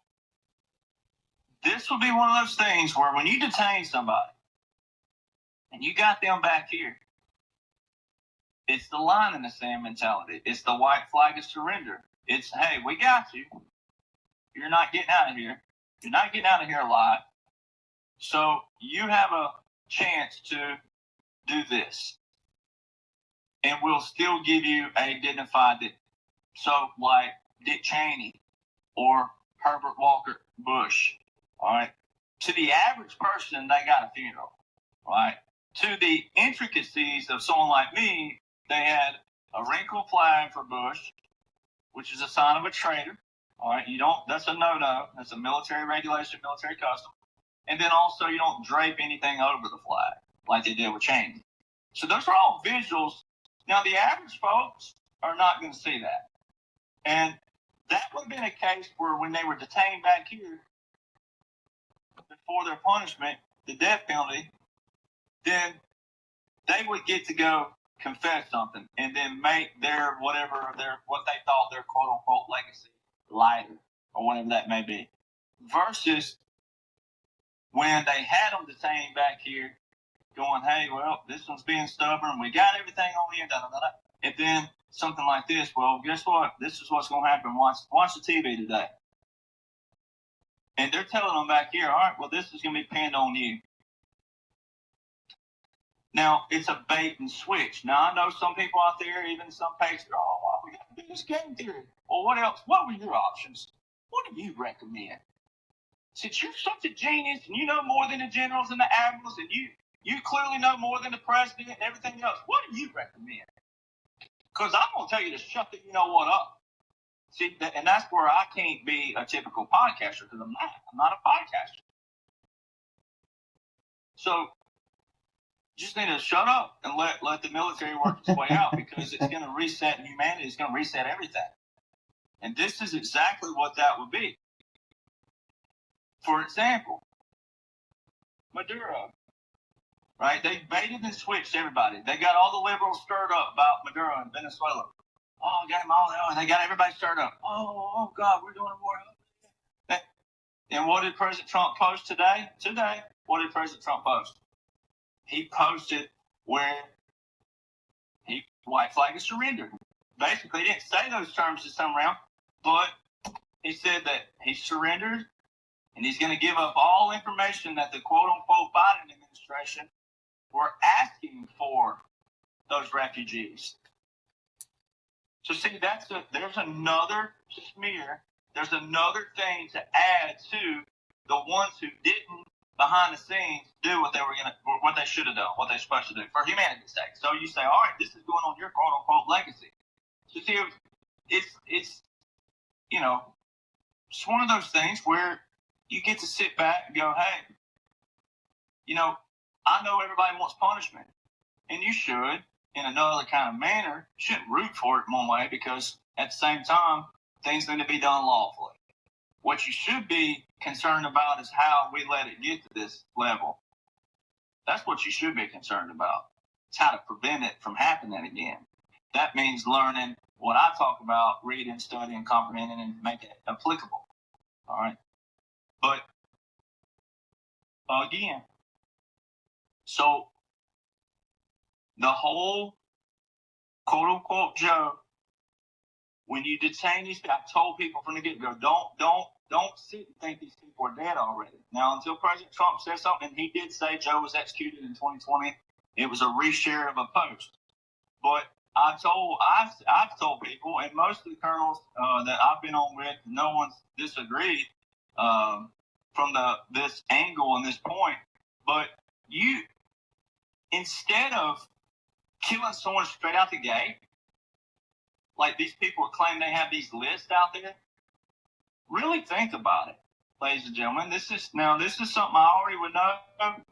this would be one of those things where when you detain somebody and you got them back here, it's the line in the sand mentality. It's the white flag of surrender. It's, hey, we got you. You're not getting out of here. You're not getting out of here alive. So you have a chance to do this. And we'll still give you a dignified, so like Dick Cheney or Herbert Walker Bush, all right? To the average person, they got a funeral, right? To the intricacies of someone like me, they had a wrinkled flag for Bush, which is a sign of a traitor. All right, that's a no-no. That's a military regulation, military custom. And then also you don't drape anything over the flag like they did with Cheney. So those are all visuals. Now the average folks are not going to see that. And that would have been a case where when they were detained back here before their punishment, the death penalty, then they would get to go confess something and then make their what they thought their quote unquote legacy lighter or whatever that may be. Versus when they had them detained back here going, hey, well, this one's being stubborn, we got everything on here, and then something like this, well, guess what? This is what's going to happen. Watch the TV today. And they're telling them back here, all right, well, this is going to be pinned on you. Now, it's a bait and switch. Now, I know some people out there, even some pages, why we got to do this game theory? Well, what else? What were your options? What do you recommend? Since you're such a genius and you know more than the generals and the admirals and you clearly know more than the president and everything else, what do you recommend? Because I'm going to tell you to shut the you-know-what up. See, and that's where I can't be a typical podcaster because I'm not a podcaster. So, just need to shut up and let the military work its way out because it's going to reset humanity. It's going to reset everything. And this is exactly what that would be. For example, Maduro, right? They baited and switched everybody. They got all the liberals stirred up about Maduro in Venezuela. Oh, got him all. They got everybody stirred up. Oh God, we're doing a war. And what did President Trump post today? What did President Trump post? He posted where white flag is surrendered. Basically, he didn't say those terms this time around, but he said that he surrendered and he's going to give up all information that the quote-unquote Biden administration were asking for those refugees. So see, there's another smear. There's another thing to add to the ones who didn't behind the scenes do what they should have done, what they're supposed to do for humanity's sake. So you say, all right, this is going on your quote unquote legacy. So see, it's it's one of those things where you get to sit back and go, hey, I know everybody wants punishment, and you should, in another kind of manner. You shouldn't root for it in one way, because at the same time, things need to be done lawfully. What you should be concerned about is how we let it get to this level. That's what you should be concerned about. It's how to prevent it from happening again. That means learning what I talk about, reading, studying, comprehending, and making it applicable. All right? But, again, so the whole quote-unquote joke, when you detain these people, I told people from the get-go, don't sit and think these people are dead already. Now, until President Trump said something, and he did say Joe was executed in 2020, it was a reshare of a post. But I've told people, and most of the colonels that I've been on with, no one's disagreed from this angle and this point. But you, instead of killing someone straight out the gate, like these people claim they have these lists out there, really think about it, ladies and gentlemen. This is something I already would know,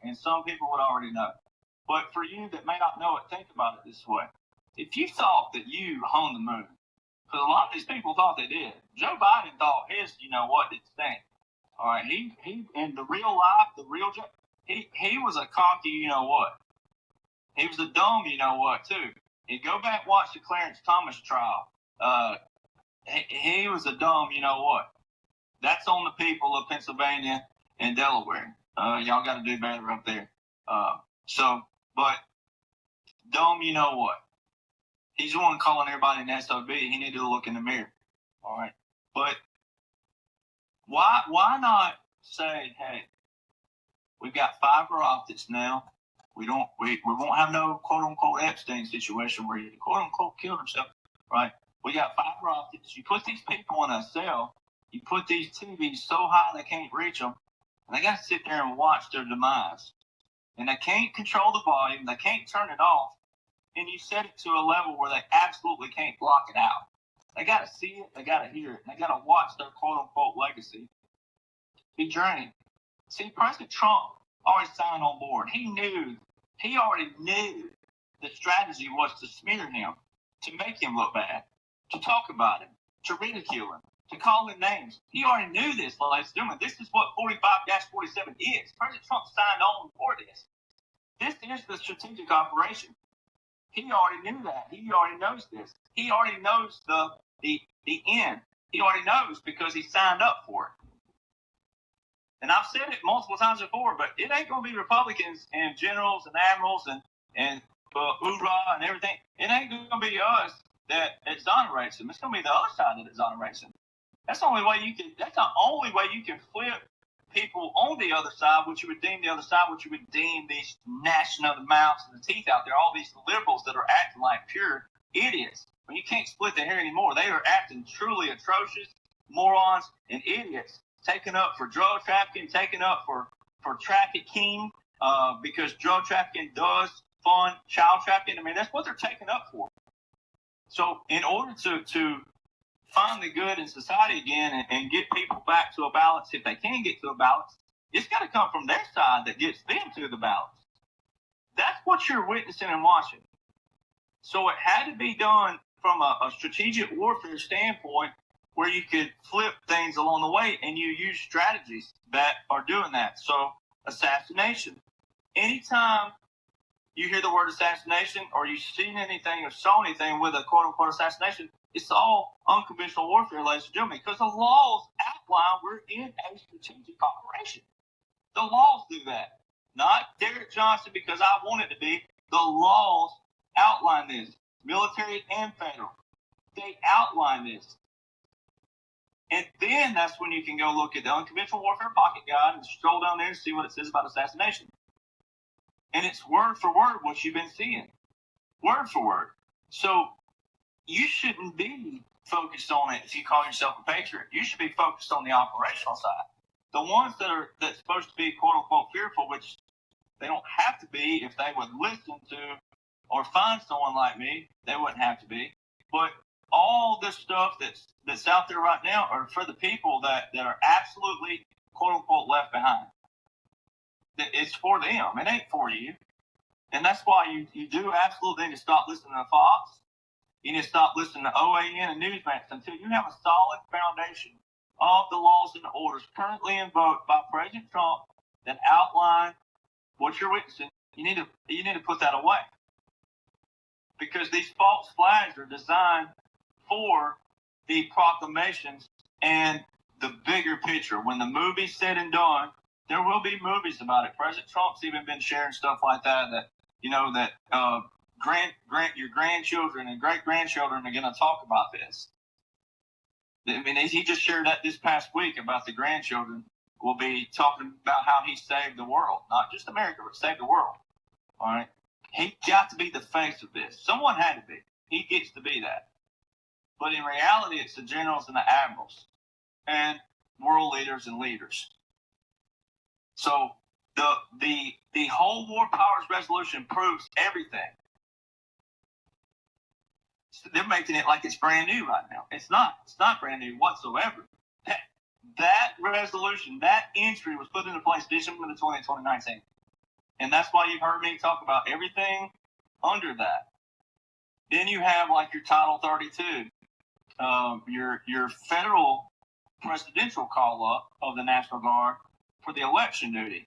and some people would already know. But for you that may not know it, think about it this way. If you thought that you hung the moon, because a lot of these people thought they did. Joe Biden thought his, did stand. All right, he in the real life, he was a cocky, He was a dumb, too. You go back and watch the Clarence Thomas trial. He was a dumb, That's on the people of Pennsylvania and Delaware. Y'all got to do better up there. But dumb, He's the one calling everybody an SOB. He needed to look in the mirror. All right. But why not say, hey, we've got fiber optics now. We won't have no quote unquote Epstein situation where he quote unquote killed himself, right? We got fiber optics. You put these people in a cell. You put these TVs so high they can't reach them, and they got to sit there and watch their demise. And they can't control the volume. They can't turn it off. And you set it to a level where they absolutely can't block it out. They got to see it. They got to hear it. They got to watch their quote unquote legacy be drained. See, President Trump already signed on board. He already knew the strategy was to smear him, to make him look bad, to talk about him, to ridicule him, to call him names. He already knew this, ladies and gentlemen. This is what 45-47 is. President Trump signed on for this. This is the strategic operation. He already knew that. He already knows this. He already knows the end. He already knows because he signed up for it. And I've said it multiple times before, but it ain't going to be Republicans and generals and admirals and hoorah and everything. It ain't going to be us that exonerates him. It's going to be the other side that exonerates him. That's the only way you can flip people on the other side, which you would deem the other side, which you would deem these gnashing of the mouths and the teeth out there, all these liberals that are acting like pure idiots. But you can't split the hair anymore. They are acting truly atrocious, morons and idiots, taken up for drug trafficking, taken up for trafficking, because drug trafficking does fund child trafficking. I mean, that's what they're taken up for. So in order to find the good in society again and get people back to a balance, if they can get to a balance, it's got to come from their side that gets them to the balance. That's what you're witnessing and watching. So it had to be done from a strategic warfare standpoint where you could flip things along the way, and you use strategies that are doing that. So assassination. Anytime you hear the word assassination or you've seen anything or saw anything with a quote-unquote assassination, it's all unconventional warfare, ladies and gentlemen, because the laws outline we're in a strategic operation. The laws do that. Not Derek Johnson because I want it to be. The laws outline this, military and federal. They outline this. And then that's when you can go look at the Unconventional Warfare Pocket Guide and scroll down there and see what it says about assassination. And it's word for word what you've been seeing. Word for word. So you shouldn't be focused on it if you call yourself a patriot. You should be focused on the operational side. The ones that's supposed to be quote unquote fearful, which they don't have to be if they would listen to or find someone like me, they wouldn't have to be. But all this stuff that's out there right now are for the people that are absolutely quote unquote left behind. It's for them. It ain't for you. And that's why you do absolutely need to stop listening to Fox. You need to stop listening to OAN and Newsmax until you have a solid foundation of the laws and orders currently invoked by President Trump that outline what you're witnessing. You need to put that away. Because these false flags are designed for the proclamations and the bigger picture. When the movie's said and done, there will be movies about it. President Trump's even been sharing stuff like that your grandchildren and great-grandchildren are going to talk about this. I mean, he just shared that this past week about the grandchildren will be talking about how he saved the world. Not just America, but saved the world. All right? He got to be the face of this. Someone had to be. He gets to be that. But in reality, it's the generals and the admirals and world leaders and leaders. So the whole War Powers Resolution proves everything. They're making it like it's brand new right now. It's not. It's not brand new whatsoever. That resolution, that entry was put into place December the 20th, 2019. And that's why you've heard me talk about everything under that. Then you have like your Title 32, your federal presidential call-up of the National Guard for the election duty.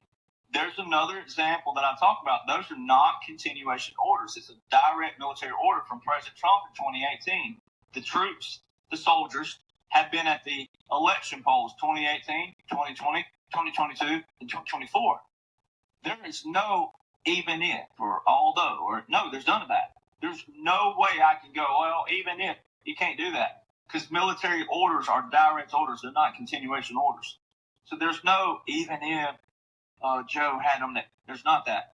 There's another example that I talk about. Those are not continuation orders. It's a direct military order from President Trump in 2018. The troops, the soldiers, have been at the election polls 2018, 2020, 2022, and 2024. There is no even if or although, or no, there's none of that. There's no way I can go, well, even if. You can't do that because military orders are direct orders. They're not continuation orders. So there's no even if Joe had them. There's not that.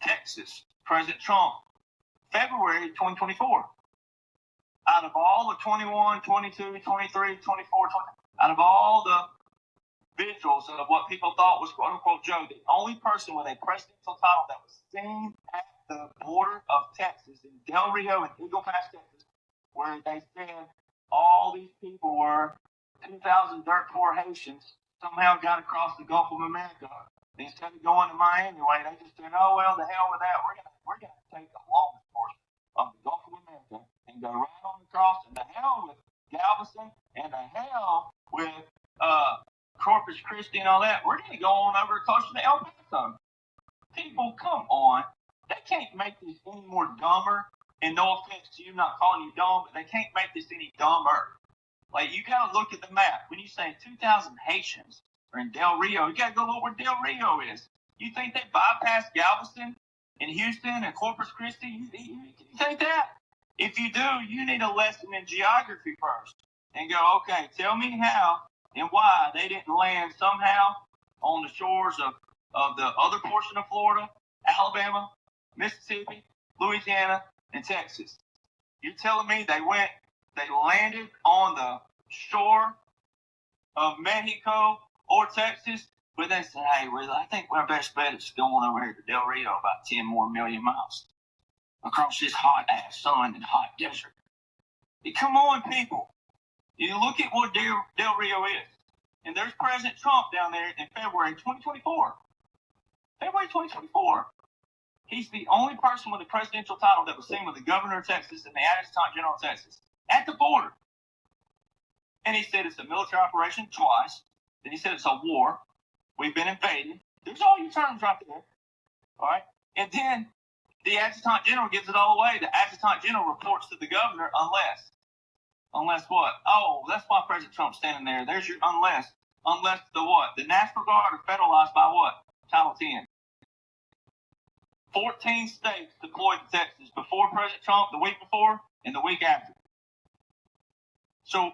Texas, President Trump, February 2024. Out of all the 21, 22, 23, 24, 20, out of all the visuals of what people thought was quote unquote Joe, the only person with a presidential title that was seen at the border of Texas in Del Rio and Eagle Pass, Texas, where they said all these people were 2,000 dirt poor Haitians somehow got across the Gulf of America. Instead of going to Miami way, they just said, "Oh well, the hell with that. We're gonna take the longest portion of the Gulf of America and go right on across. And the hell with Galveston and the hell with Corpus Christi and all that. We're gonna go on over closer to El Paso." People, come on. They can't make this any more dumber. And no offense to you, not calling you dumb, but they can't make this any dumber. Like, you got to look at the map. When you say 2,000 Haitians are in Del Rio, you got to go look where Del Rio is. You think they bypassed Galveston and Houston and Corpus Christi? You think that? If you do, you need a lesson in geography first. And go, okay, tell me how and why they didn't land somehow on the shores of the other portion of Florida, Alabama, Mississippi, Louisiana, and Texas. You're telling me they landed on the shore of Mexico or Texas, but they said, hey, I think our best bet is going over here to Del Rio, about 10 more million miles across this hot-ass sun and hot desert. Come on, people. You look at what Del Rio is, and there's President Trump down there in February 2024. February 2024. He's the only person with a presidential title that was seen with the governor of Texas and the adjutant general of Texas at the border. And he said it's a military operation twice. Then he said it's a war. We've been invaded. There's all your terms right there. All right. And then the adjutant general gives it all away. The adjutant general reports to the governor unless what? Oh, that's why President Trump's standing there. There's your unless. Unless the what? The National Guard are federalized by what? Title 10. 14 states deployed to Texas before President Trump, the week before, and the week after. So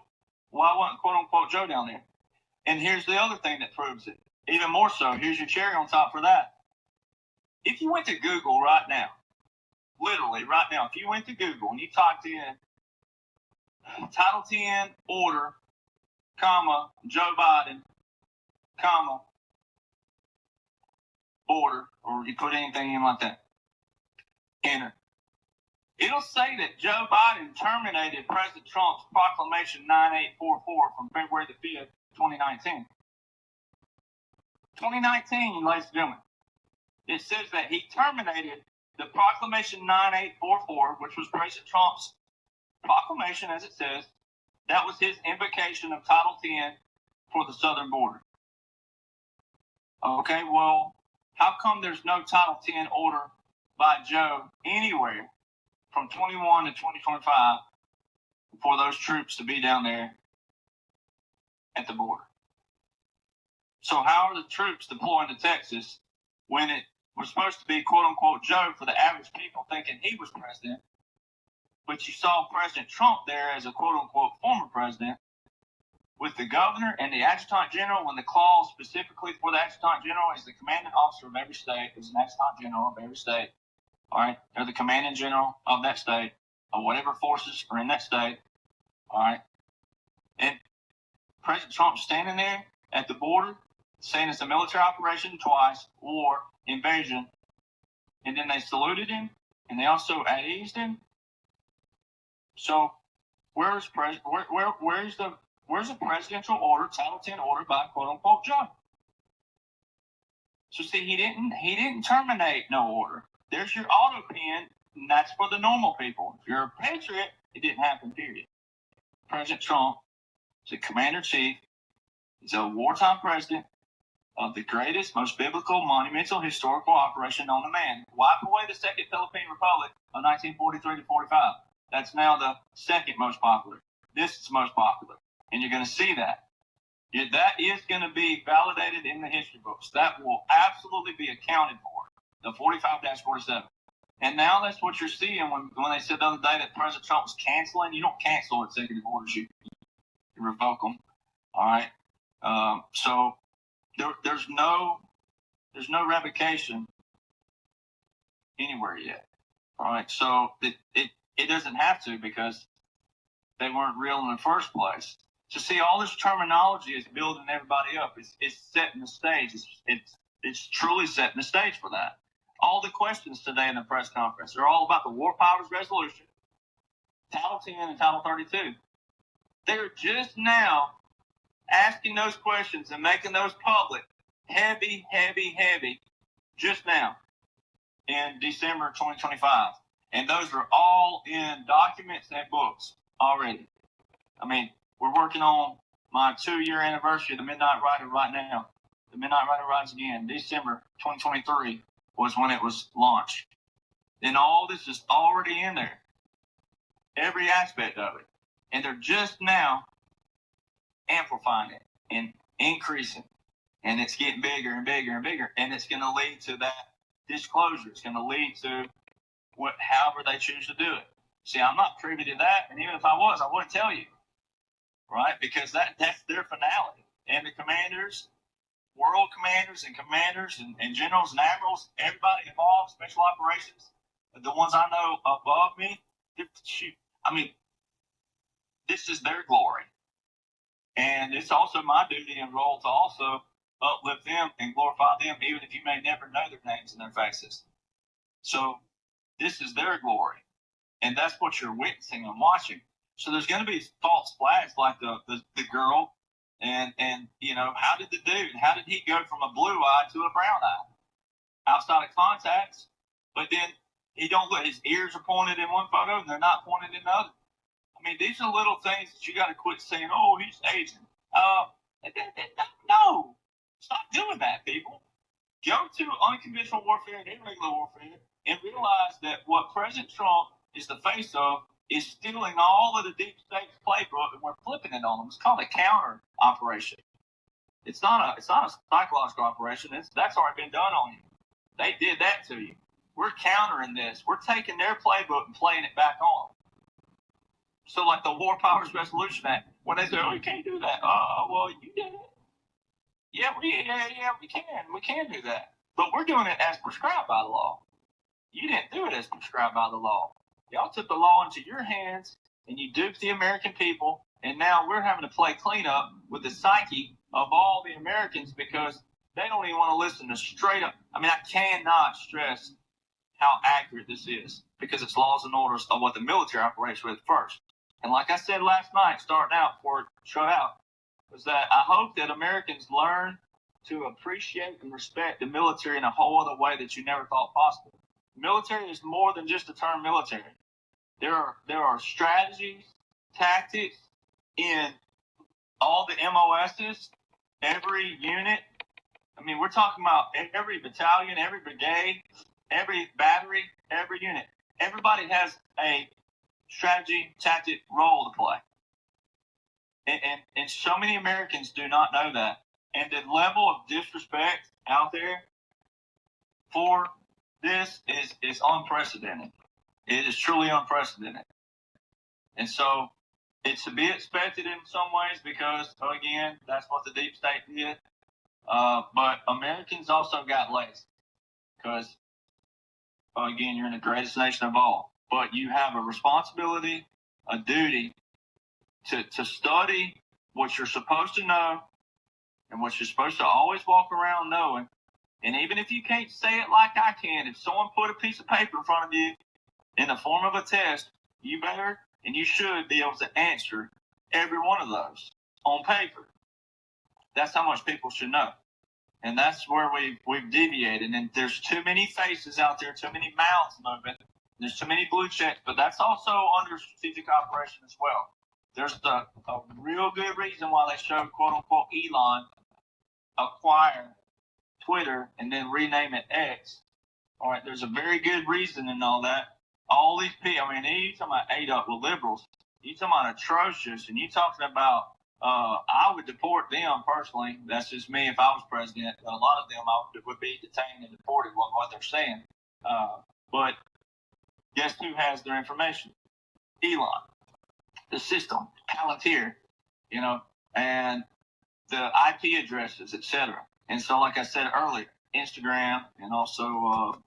why wasn't quote-unquote Joe down there? And here's the other thing that proves it. Even more so, here's your cherry on top for that. If you went to Google right now, literally right now, if you went to Google and you typed in Title 10 order comma, Joe Biden, comma, border, or you put anything in like that. Enter. It'll say that Joe Biden terminated President Trump's proclamation 9844 from February the 5th, 2019. 2019, ladies and gentlemen. It says that he terminated the proclamation 9844, which was President Trump's proclamation, as it says. That was his invocation of Title 10 for the southern border. Okay, well, how come there's no Title 10 order by Joe anywhere from 21 to 2025 for those troops to be down there at the border? So how are the troops deploying to Texas when it was supposed to be, quote-unquote, Joe for the average people thinking he was president? But you saw President Trump there as a, quote-unquote, former president with the governor and the adjutant general, when the clause specifically for the adjutant general is the commanding officer of every state, is an adjutant general of every state. All right, they're the commanding general of that state, of whatever forces are in that state. All right, and President Trump standing there at the border saying it's a military operation twice, war, invasion, and then they saluted him, and they also at-eased him. So where's the presidential order, Title 10 order by quote-unquote Joe? So see, he didn't terminate no order. There's your auto pen, and that's for the normal people. If you're a patriot, it didn't happen, period. President Trump is the commander-in-chief. He's a wartime president of the greatest, most biblical, monumental, historical operation known to man. Wipe away the Second Philippine Republic of 1943 to 45. That's now the second most popular. This is most popular. And you're going to see that. That is going to be validated in the history books. That will absolutely be accounted for. The 45-47. And now that's what you're seeing when they said the other day that President Trump was canceling. You don't cancel executive orders. You revoke them. All right. So there's no revocation anywhere yet. All right. So it doesn't have to, because they weren't real in the first place. So see, all this terminology is building everybody up. It's setting the stage. It's truly setting the stage for that. All the questions today in the press conference are all about the War Powers Resolution, Title 10 and Title 32. They're just now asking those questions and making those public, heavy, just now in December 2025. And those are all in documents and books already. I mean, we're working on my 2-year anniversary of the Midnight Rider right now. The Midnight Rider rides again. December 2023 was when it was launched. And all this is already in there. Every aspect of it. And they're just now amplifying it and increasing. And it's getting bigger and bigger and bigger. And it's going to lead to that disclosure. It's going to lead to however they choose to do it. See, I'm not privy to that. And even if I was, I wouldn't tell you. Right? Because that's their finale. And the commanders, world commanders and generals and admirals, everybody involved, special operations, the ones I know above me, I mean, this is their glory. And it's also my duty and role to also uplift them and glorify them, even if you may never know their names and their faces. So this is their glory. And that's what you're witnessing and watching. So there's going to be false flags like the girl. And you know, how did he go from a blue eye to a brown eye? Outside of contacts, but then he don't look, his ears are pointed in one photo and they're not pointed in the other. I mean, these are little things that you got to quit saying, oh, he's Asian. No, stop doing that, people. Go to unconventional warfare and irregular warfare and realize that what President Trump is the face of is stealing all of the deep state's playbook, and we're flipping it on them. It's called a counter operation. It's not a psychological operation. That's already been done on you. They did that to you. We're countering this. We're taking their playbook and playing it back on. So like the War Powers Resolution Act, when they say, oh, you can't do that. Oh, well, you did it. Yeah, we can do that. But we're doing it as prescribed by the law. You didn't do it as prescribed by the law. Y'all took the law into your hands, and you duped the American people And now we're having to play cleanup with the psyche of all the Americans because they don't even want to listen to straight up. I mean, I cannot stress how accurate this is because it's laws and orders of what the military operates with first. And like I said last night, starting out before it shut out, was that I hope that Americans learn to appreciate and respect the military in a whole other way that you never thought possible. Military is more than just the term military. There are strategies, tactics in all the MOSs, every unit. I mean, we're talking about every battalion, every brigade, every battery, every unit. Everybody has a strategy, tactic role to play. And so many Americans do not know that. And the level of disrespect out there for this is unprecedented. It is truly unprecedented. And so it's to be expected in some ways because, again, that's what the deep state did. But Americans also got lazy because, again, you're in the greatest nation of all. But you have a responsibility, a duty to study what you're supposed to know and what you're supposed to always walk around knowing. And even if you can't say it like I can, if someone put a piece of paper in front of you in the form of a test, you better and you should be able to answer every one of those on paper. That's how much people should know. And that's where we've deviated. And there's too many faces out there, too many mouths moving. There's too many blue checks, but that's also under strategic operation as well. There's a real good reason why they showed, quote unquote, Elon acquire Twitter and then rename it X. All right, there's a very good reason and all that. All these people, I mean, you talking about ate up with liberals. You talking about atrocious, and you talking about, I would deport them personally. That's just me if I was president. A lot of them would be detained and deported, what they're saying. But guess who has their information? Elon. The system, Palantir, and the IP addresses, etc. And so, like I said earlier, Instagram and also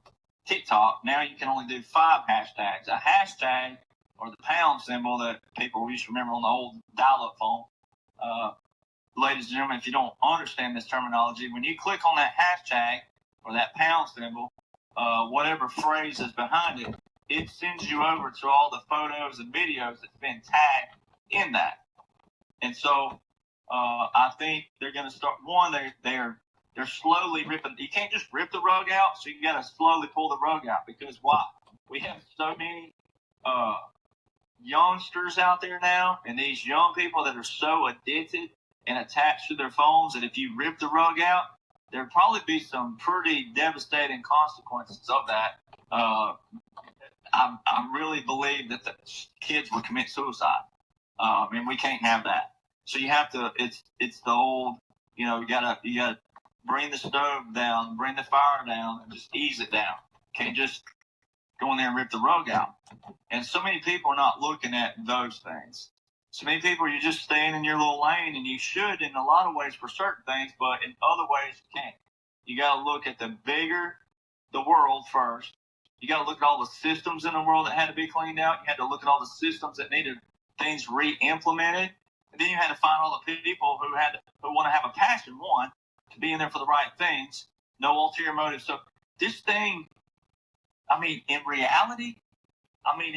TikTok, now you can only do 5 hashtags. A hashtag, or the pound symbol that people used to remember on the old dial-up phone. Ladies and gentlemen, if you don't understand this terminology, when you click on that hashtag or that pound symbol, whatever phrase is behind it, it sends you over to all the photos and videos that's been tagged in that. And so I think they're going to start, one, they're slowly ripping. You can't just rip the rug out, so you got to slowly pull the rug out because why? We have so many youngsters out there now, and these young people that are so addicted and attached to their phones that if you rip the rug out, there'd probably be some pretty devastating consequences of that. I really believe that the kids would commit suicide, and we can't have that. So you have to. It's the old. You gotta bring the stove down, bring the fire down, and just ease it down. Can't just go in there and rip the rug out. And so many people are not looking at those things. So many people, you're just staying in your little lane, and you should in a lot of ways for certain things, but in other ways you can't. You got to look at the world first. You got to look at all the systems in the world that had to be cleaned out. You had to look at all the systems that needed things re-implemented. And then you had to find all the people who want to have a passion, one, to be in there for the right things, no ulterior motive. So this thing, I mean, in reality, I mean,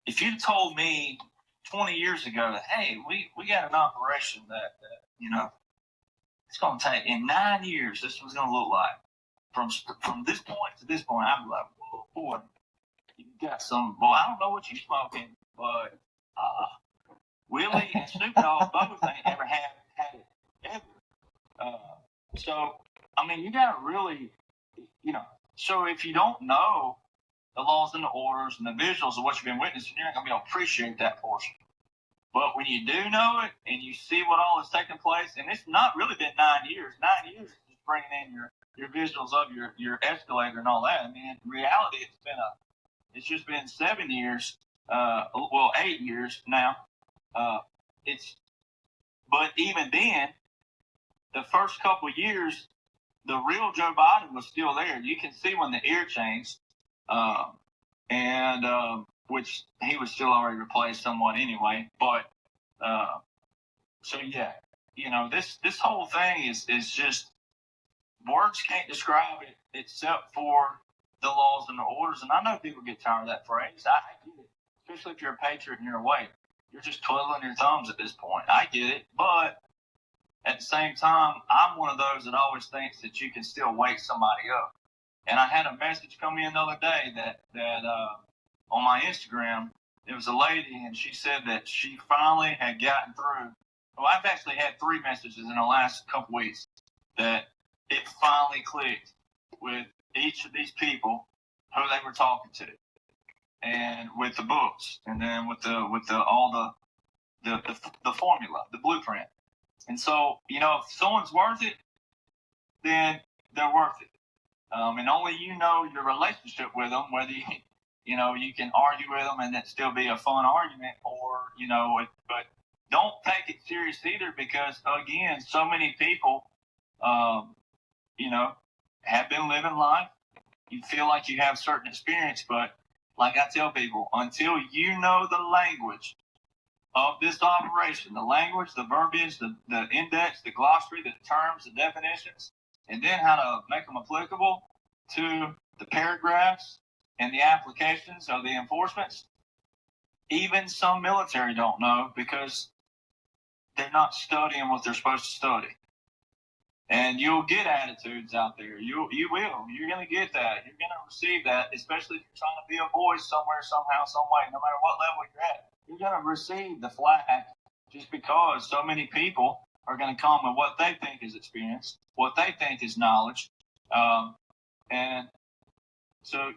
if you'd told me 20 years ago that, hey, we got an operation that it's going to take, in 9 years, this was going to look like, from this point to this point, I'd be like, whoa, boy, you got some, boy, I don't know what you're smoking, but Willie and Snoop Dogg both ain't ever had it, ever. So, I mean, you got to really, so if you don't know the laws and the orders and the visuals of what you've been witnessing, you're not going to be able to appreciate that portion. But when you do know it and you see what all is taking place, and it's not really been 9 years. 9 years is just bringing in your visuals of your escalator and all that. I mean, in reality, it's just been 7 years, 8 years now. But even then, the first couple of years, the real Joe Biden was still there. You can see when the ear changed. which he was still already replaced somewhat anyway. But so yeah, this whole thing is just words can't describe it except for the laws and the orders. And I know people get tired of that phrase. I get it, especially if you're a patriot and you're away. You're just twiddling your thumbs at this point. I get it, but at the same time, I'm one of those that always thinks that you can still wake somebody up. And I had a message come in the other day that on my Instagram, it was a lady, and she said that she finally had gotten through. Well, I've actually had 3 messages in the last couple weeks that it finally clicked with each of these people who they were talking to, and with the books, and then with all the formula, the blueprint. And so, if someone's worth it, then they're worth it. And only your relationship with them, whether you can argue with them and it still be a fun argument, or but don't take it serious either, because again, so many people, have been living life. You feel like you have certain experience, but like I tell people, until you know the language of this operation, the language, the verbiage, the index, the glossary, the terms, the definitions, and then how to make them applicable to the paragraphs and the applications of the enforcements, even some military don't know, because they're not studying what they're supposed to study. And you'll get attitudes out there. You will. You're going to get that. You're going to receive that, especially if you're trying to be a voice somewhere, somehow, some way, no matter what level you're at. You're going to receive the flag just because so many people are going to come with what they think is experience, what they think is knowledge. And so,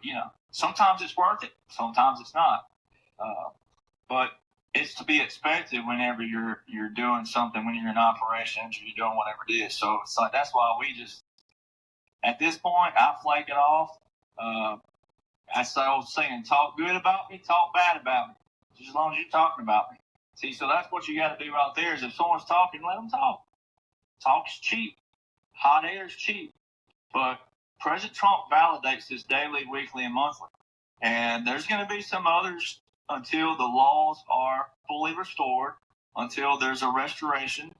sometimes it's worth it. Sometimes it's not. But it's to be expected whenever you're doing something, when you're in operations or you're doing whatever it is. So it's like, that's why we just, at this point, I flake it off. That's the old saying, talk good about me, talk bad about me, just as long as you're talking about me. See, so that's what you got to do out there, is if someone's talking, let them talk. Talk is cheap. Hot air is cheap. But President Trump validates this daily, weekly, and monthly. And there's going to be some others until the laws are fully restored, until there's a restoration.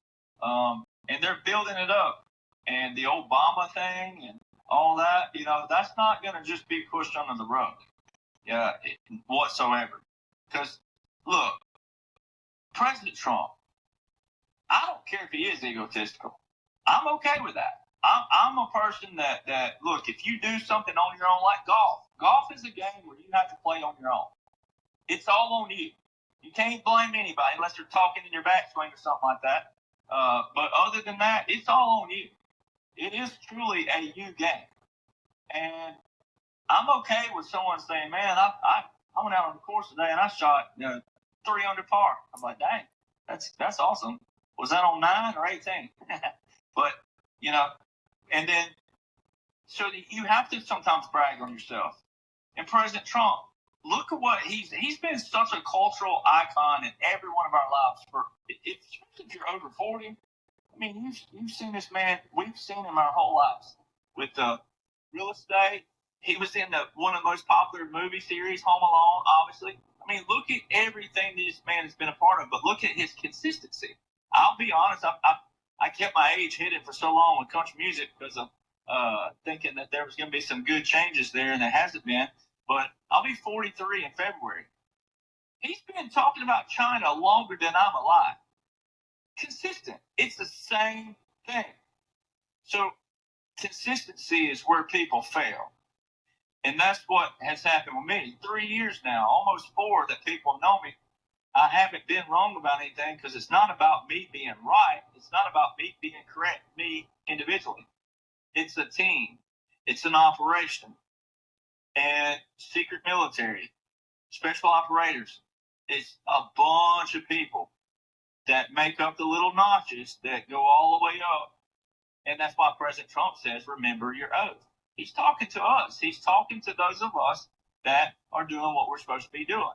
And they're building it up. And the Obama thing and all that, that's not going to just be pushed under the rug whatsoever. Because, look, President Trump, I don't care if he is egotistical. I'm okay with that. I'm a person that, look, if you do something on your own, like golf. Golf is a game where you have to play on your own. It's all on you. You can't blame anybody unless they're talking in your backswing or something like that. But other than that, it's all on you. It is truly a you game. And I'm okay with someone saying, man, I went out on the course today and I shot 3 under par. I'm like, dang, that's awesome. Was that on 9 or 18? But, and then, so you have to sometimes brag on yourself. And President Trump, look at what he's been such a cultural icon in every one of our lives. Especially if you're over 40. I mean, you've seen this man. We've seen him our whole lives with the real estate. He was in one of the most popular movie series, Home Alone, obviously. I mean, look at everything this man has been a part of, but look at his consistency. I'll be honest, I kept my age hidden for so long with country music because of thinking that there was going to be some good changes there, and there hasn't been. But I'll be 43 in February. He's been talking about China longer than I'm alive. Consistent. It's the same thing. So consistency is where people fail. And that's what has happened with me. 3 years now, almost 4, that people know me. I haven't been wrong about anything, because it's not about me being right. It's not about me being correct, me individually. It's a team. It's an operation. And secret military, special operators, it's a bunch of people that make up the little notches that go all the way up. And that's why President Trump says, remember your oath. He's talking to us. He's talking to those of us that are doing what we're supposed to be doing,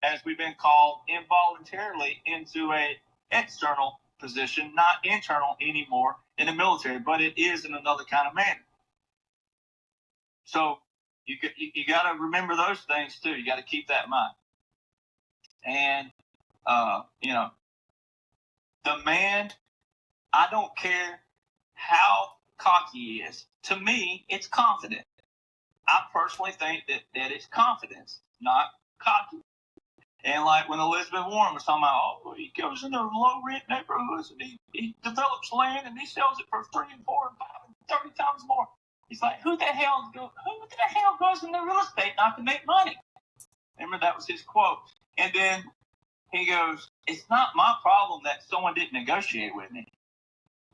as we've been called involuntarily into a external position, not internal anymore in the military, but it is in another kind of manner. So you got to remember those things too. You got to keep that in mind. And, the man, I don't care how cocky he is. To me, it's confident. I personally think that it's confidence, not cocky. And like when Elizabeth Warren was talking about, oh, he goes into low rent neighborhoods and he develops land and he sells it for 3 and 4 and 5 and 30 times more. He's like, who the hell goes into real estate not to make money? Remember, that was his quote. And then he goes, it's not my problem that someone didn't negotiate with me.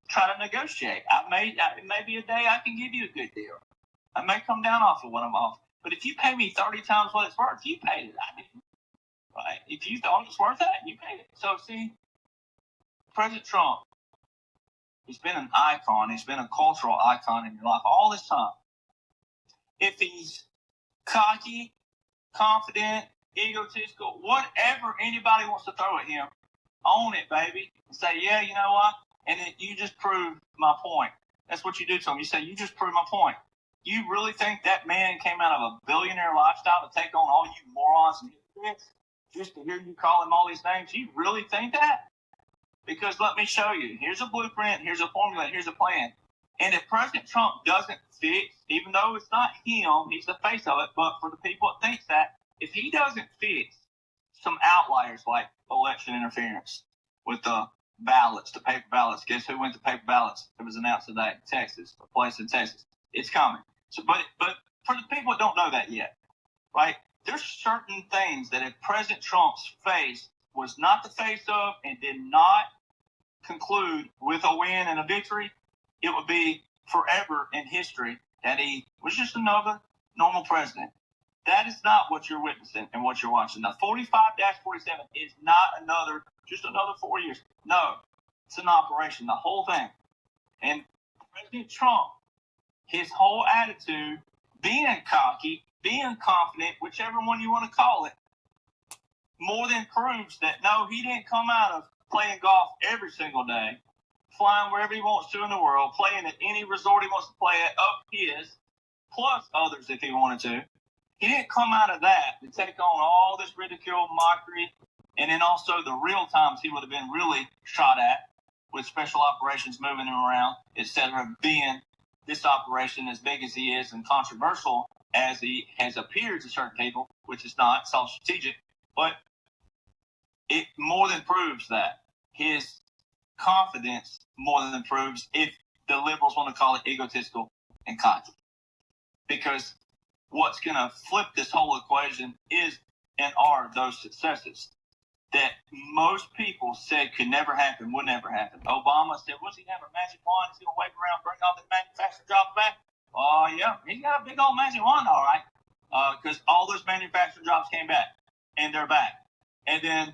Try to negotiate. It may be a day I can give you a good deal. I may come down off of what I'm off. But if you pay me 30 times what it's worth, you paid it. I didn't. Right? If you thought it's worth that, you paid it. So, see, President Trump, he's been an icon. He's been a cultural icon in your life all this time. If he's cocky, confident, egotistical, whatever anybody wants to throw at him, own it, baby. And say, yeah, you know what? And then you just proved my point. That's what you do to him. You say, you just proved my point. You really think that man came out of a billionaire lifestyle to take on all you morons and hypocrites just to hear you call him all these names? You really think that? Because let me show you. Here's a blueprint. Here's a formula. Here's a plan. And if President Trump doesn't fix, even though it's not him, he's the face of it, but for the people that thinks that, if he doesn't fix some outliers like election interference with the ballots, the paper ballots, guess who went to paper ballots? It was announced today, Texas, a place in Texas. It's coming. So, but for the people that don't know that yet, right? There's certain things that if President Trump's face was not the face of and did not conclude with a win and a victory, it would be forever in history that he was just another normal president. That is not what you're witnessing and what you're watching. Now, 45-47 is not just another 4 years. No, it's an operation, the whole thing. And President Trump, his whole attitude, being cocky, being confident, whichever one you want to call it, more than proves that, no, he didn't come out of playing golf every single day, flying wherever he wants to in the world, playing at any resort he wants to play at, up his, plus others if he wanted to. He didn't come out of that to take on all this ridicule, mockery, and then also the real times he would have been really shot at with special operations moving him around, instead of being this operation as big as he is and controversial as he has appeared to certain people, which is not, it's all strategic, but it more than proves that. His confidence more than proves, if the liberals want to call it egotistical and cocky. Because what's going to flip this whole equation is and are those successes that most people said could never happen, would never happen. Obama said, what's he have, a magic wand? He's going to wave around, bring all the manufactured jobs back? Oh, yeah, he's got a big old magic wand, all right. Because all those manufactured jobs came back, and they're back. And then,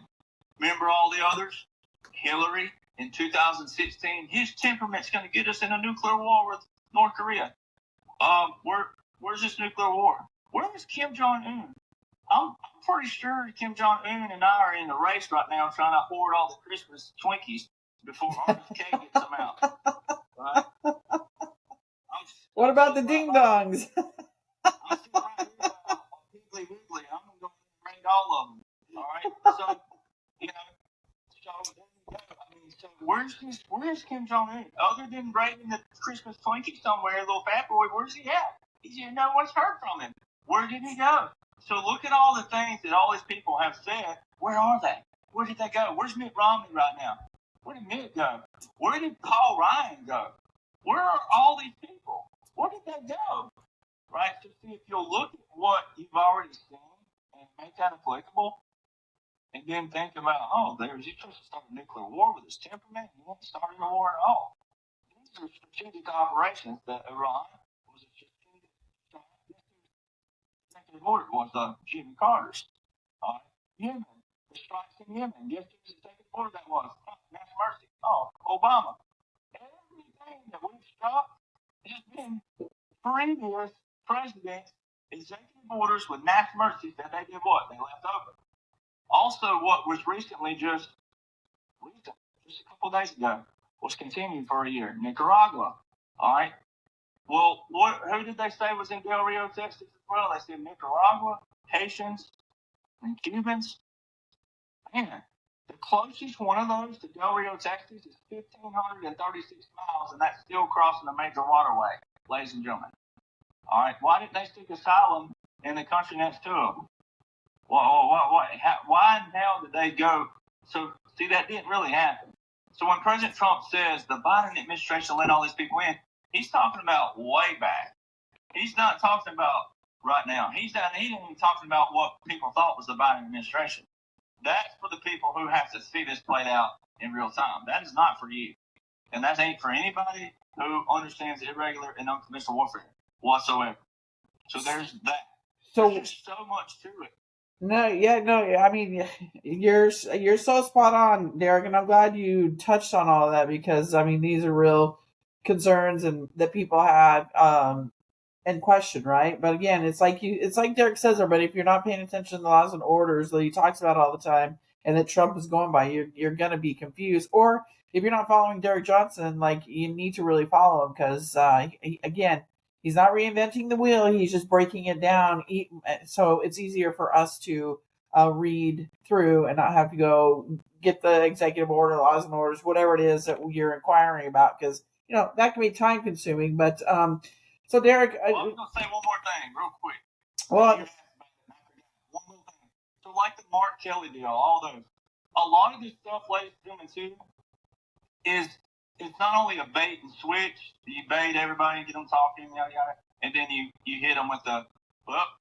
remember all the others? Hillary in 2016, his temperament's going to get us in a nuclear war with North Korea. Where's this nuclear war? Where is Kim Jong-un? I'm pretty sure Kim Jong-un and I are in the race right now trying to hoard all the Christmas Twinkies before RFK gets them out. Right? What about the ding-dongs? I'm sitting right here on Piggly Wiggly. I'm going to go raid all of them. All right? So, where's Kim Jong-un? Other than raiding the Christmas Twinkie somewhere, a little fat boy, where's he at? No one's heard from him. Where did he go? So look at all the things that all these people have said. Where are they? Where did they go? Where's Mitt Romney right now? Where did Mitt go? Where did Paul Ryan go? Where are all these people? Where did they go? Right? So see, if you'll look at what you've already seen and make that applicable, and then think about, he's supposed to start a nuclear war with his temperament. He won't start a war at all. These are strategic operations that Iran was a strategic. Executive order was Jimmy Carter's. Yemen, the strikes in Yemen. Guess whose executive order that was? Mass mercy. Obama. Everything that we've stopped has been previous presidents' executive orders with mass mercy that they did what? They left open. Also, what was recently just a couple of days ago, was continued for a year. Nicaragua. All right. Well, who did they say was in Del Rio, Texas as well? They said Nicaragua, Haitians, and Cubans. Man, the closest one of those to Del Rio, Texas is 1,536 miles, and that's still crossing a major waterway, ladies and gentlemen. All right, why didn't they stick asylum in the country next to them? Why in hell did they go? So, see, that didn't really happen. So when President Trump says the Biden administration let all these people in, he's talking about way back. He's not talking about right now. He didn't even talking about what people thought was the Biden administration. That's for the people who have to see this played out in real time. That is not for you. And that ain't for anybody who understands irregular and unconventional warfare whatsoever. So there's that. So there's just so much to it. No, I mean, you're so spot on, Derek, and I'm glad you touched on all of that because I mean these are real concerns and that people have and question, right? But again, it's like Derek says, everybody, if you're not paying attention to the laws and orders that he talks about all the time, and that Trump is going by, you're gonna be confused. Or if you're not following Derek Johnson, like you need to really follow him because again. He's not reinventing the wheel. He's just breaking it down. So it's easier for us to read through and not have to go get the executive order, laws and orders, whatever it is that you're inquiring about. Because, that can be time consuming. But so, Derek. I'm going to say one more thing real quick. Well, one more thing. So like the Mark Kelly deal, all those. A lot of this stuff, ladies and gentlemen, too, it's not only a bait and switch. You bait everybody, get them talking, yada yada, and then you hit them with the,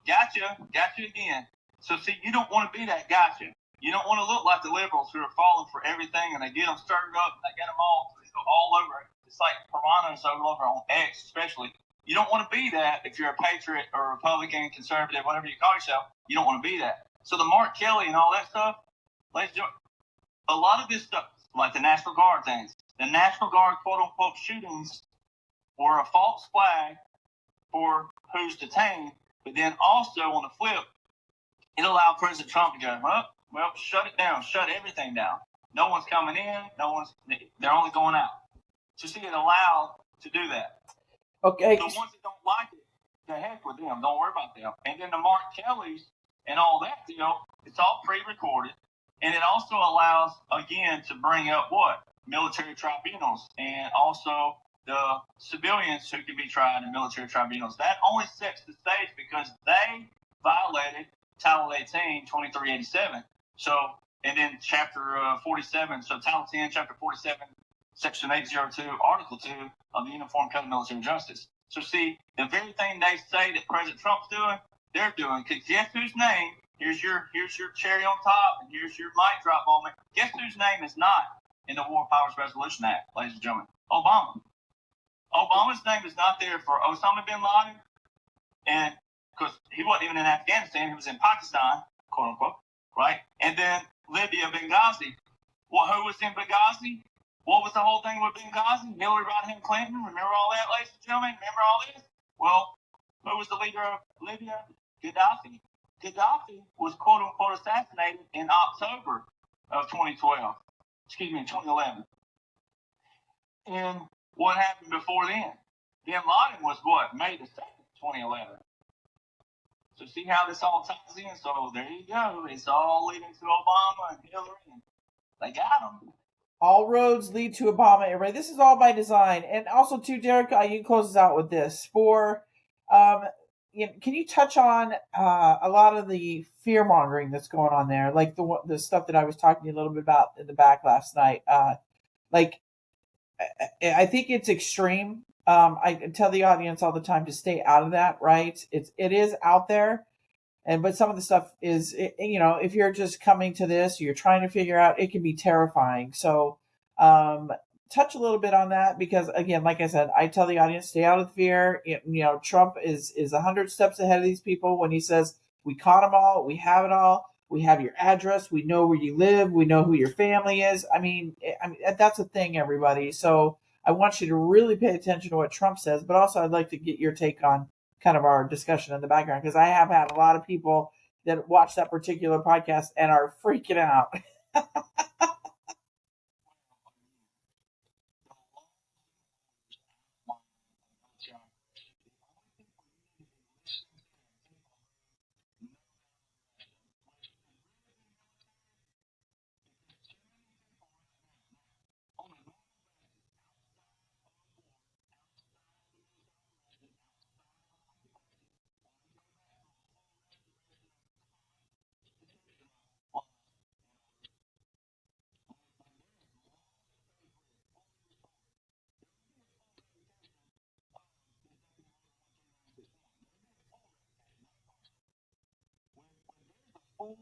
gotcha again. So see, you don't want to be that gotcha. You don't want to look like the liberals who are falling for everything, and they get them stirred up, and they get them all over it. It's like piranhas all over on X, especially. You don't want to be that if you're a patriot or a Republican, conservative, whatever you call yourself. You don't want to be that. So the Mark Kelly and all that stuff, a lot of this stuff, like the National Guard things, the National Guard quote-unquote shootings were a false flag for who's detained, but then also on the flip, it allowed President Trump to go, well, shut it down, shut everything down. No one's coming in, they're only going out. So see, it allowed to do that. Okay. The ones that don't like it, the heck with them, don't worry about them. And then the Mark Kellys and all that deal, it's all pre-recorded. And it also allows, again, to bring up what? Military tribunals and also the civilians who can be tried in military tribunals. That only sets the stage because they violated Title 18, 2387. So, and then Chapter 47, so Title 10, Chapter 47, Section 802, Article 2 of the Uniform Code of Military Justice. So see, the very thing they say that President Trump's doing, they're doing. Because guess whose name? Here's your cherry on top, and here's your mic drop moment. Guess whose name is not in the War Powers Resolution Act, ladies and gentlemen? Obama. Obama's name is not there for Osama bin Laden, and because he wasn't even in Afghanistan, he was in Pakistan, quote unquote, right? And then Libya, Benghazi. Well, who was in Benghazi? What was the whole thing with Benghazi? Hillary Rodham Clinton. Remember all that, ladies and gentlemen? Remember all this? Well, who was the leader of Libya? Gaddafi. Gaddafi was quote unquote assassinated in October of 2012. Excuse me, 2011. And what happened before then? Bin Laden was what? May the 2nd, 2011. So see how this all ties in? So there you go. It's all leading to Obama and Hillary, and they got them. All roads lead to Obama, everybody. This is all by design. And also, too, Derek, you can close us out with this. Can you touch on a lot of the fear mongering that's going on there, like the stuff that I was talking to you a little bit about in the back last night? I think it's extreme. I tell the audience all the time to stay out of that. Right? It is out there, but some of the stuff is, if you're just coming to this, you're trying to figure out, it can be terrifying. So, touch a little bit on that because, again, like I said, I tell the audience, stay out of the fear. Trump is 100 steps ahead of these people when he says, we caught them all, we have it all, we have your address, we know where you live, we know who your family is. I mean that's a thing, everybody. So I want you to really pay attention to what Trump says, but also I'd like to get your take on kind of our discussion in the background because I have had a lot of people that watch that particular podcast and are freaking out. All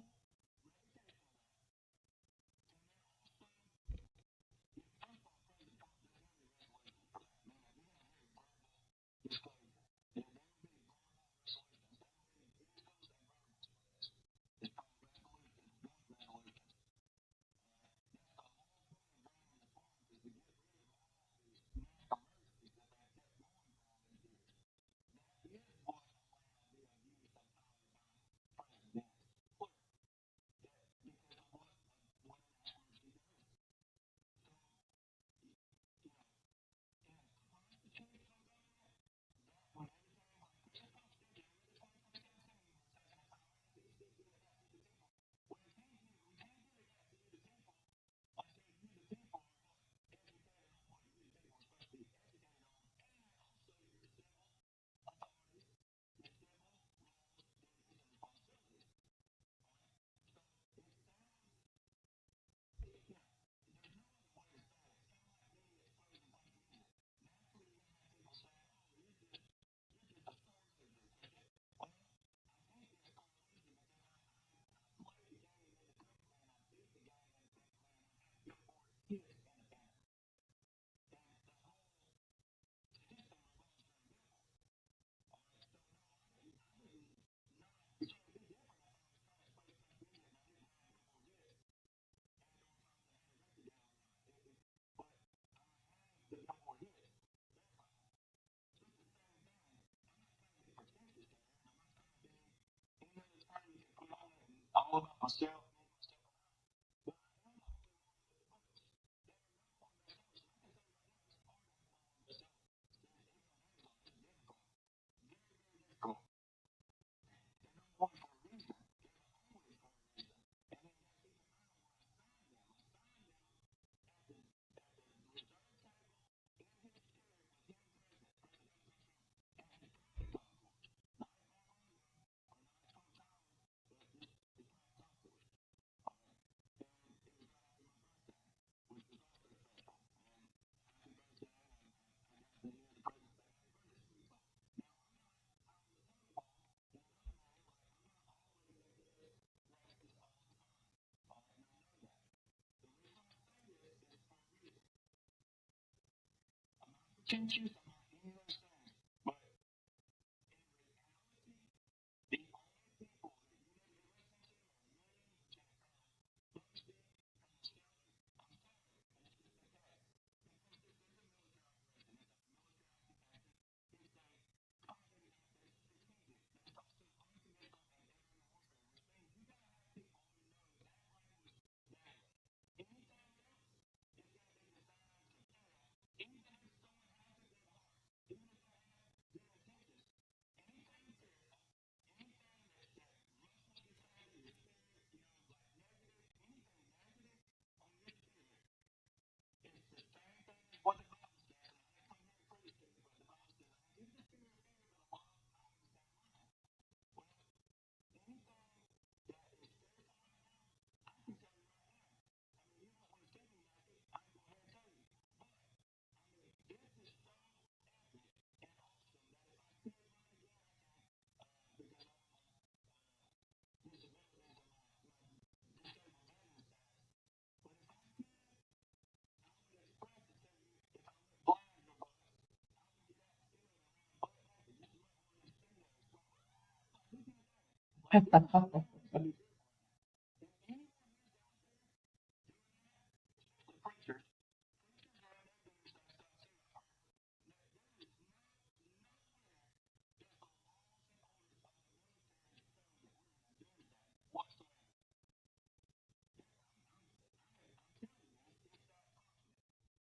about myself.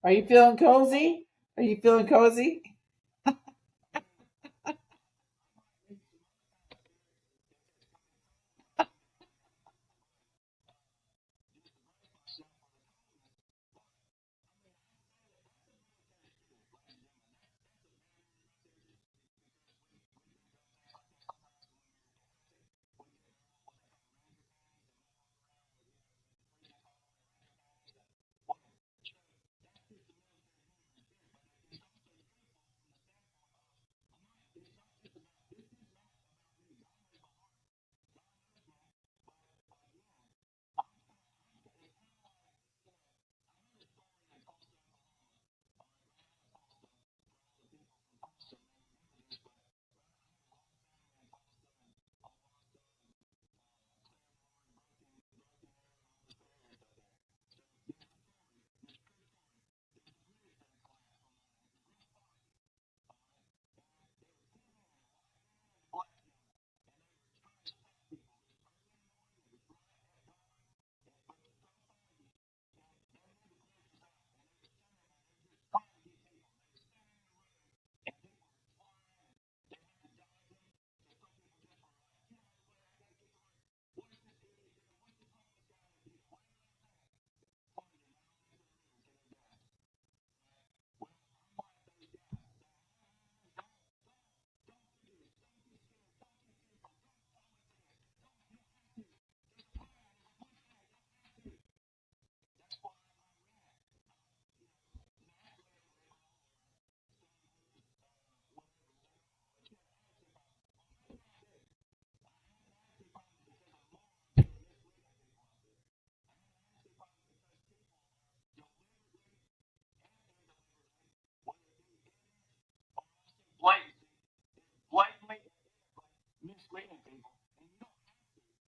Are you feeling cozy? Are you feeling cozy?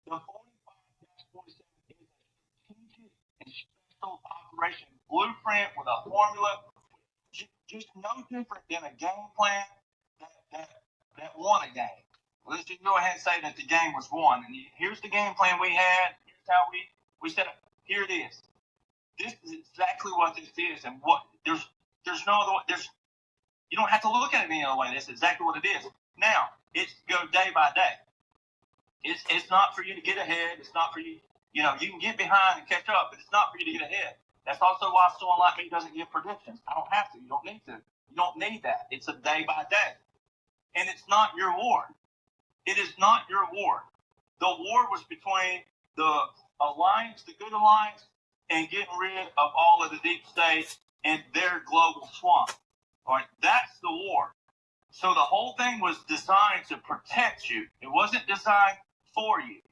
The 45-47 is a strategic and special operation blueprint with a formula, just no different than a game plan that won a game. Let's just go ahead and say that the game was won. And here's the game plan we had. Here's how we set up. Here it is. This is exactly what this is, and what there's no other way. You don't have to look at it any other way. That's exactly what it is. Now it's go day by day. It's not for you to get ahead. It's not for you. You can get behind and catch up, but it's not for you to get ahead. That's also why someone like me doesn't give predictions. I don't have to. You don't need to. You don't need that. It's a day by day, and it's not your war. It is not your war. The war was between the alliance, the good alliance, and getting rid of all of the deep states and their global swamp. All right, that's the war. So the whole thing was designed to protect you. It wasn't designed for you.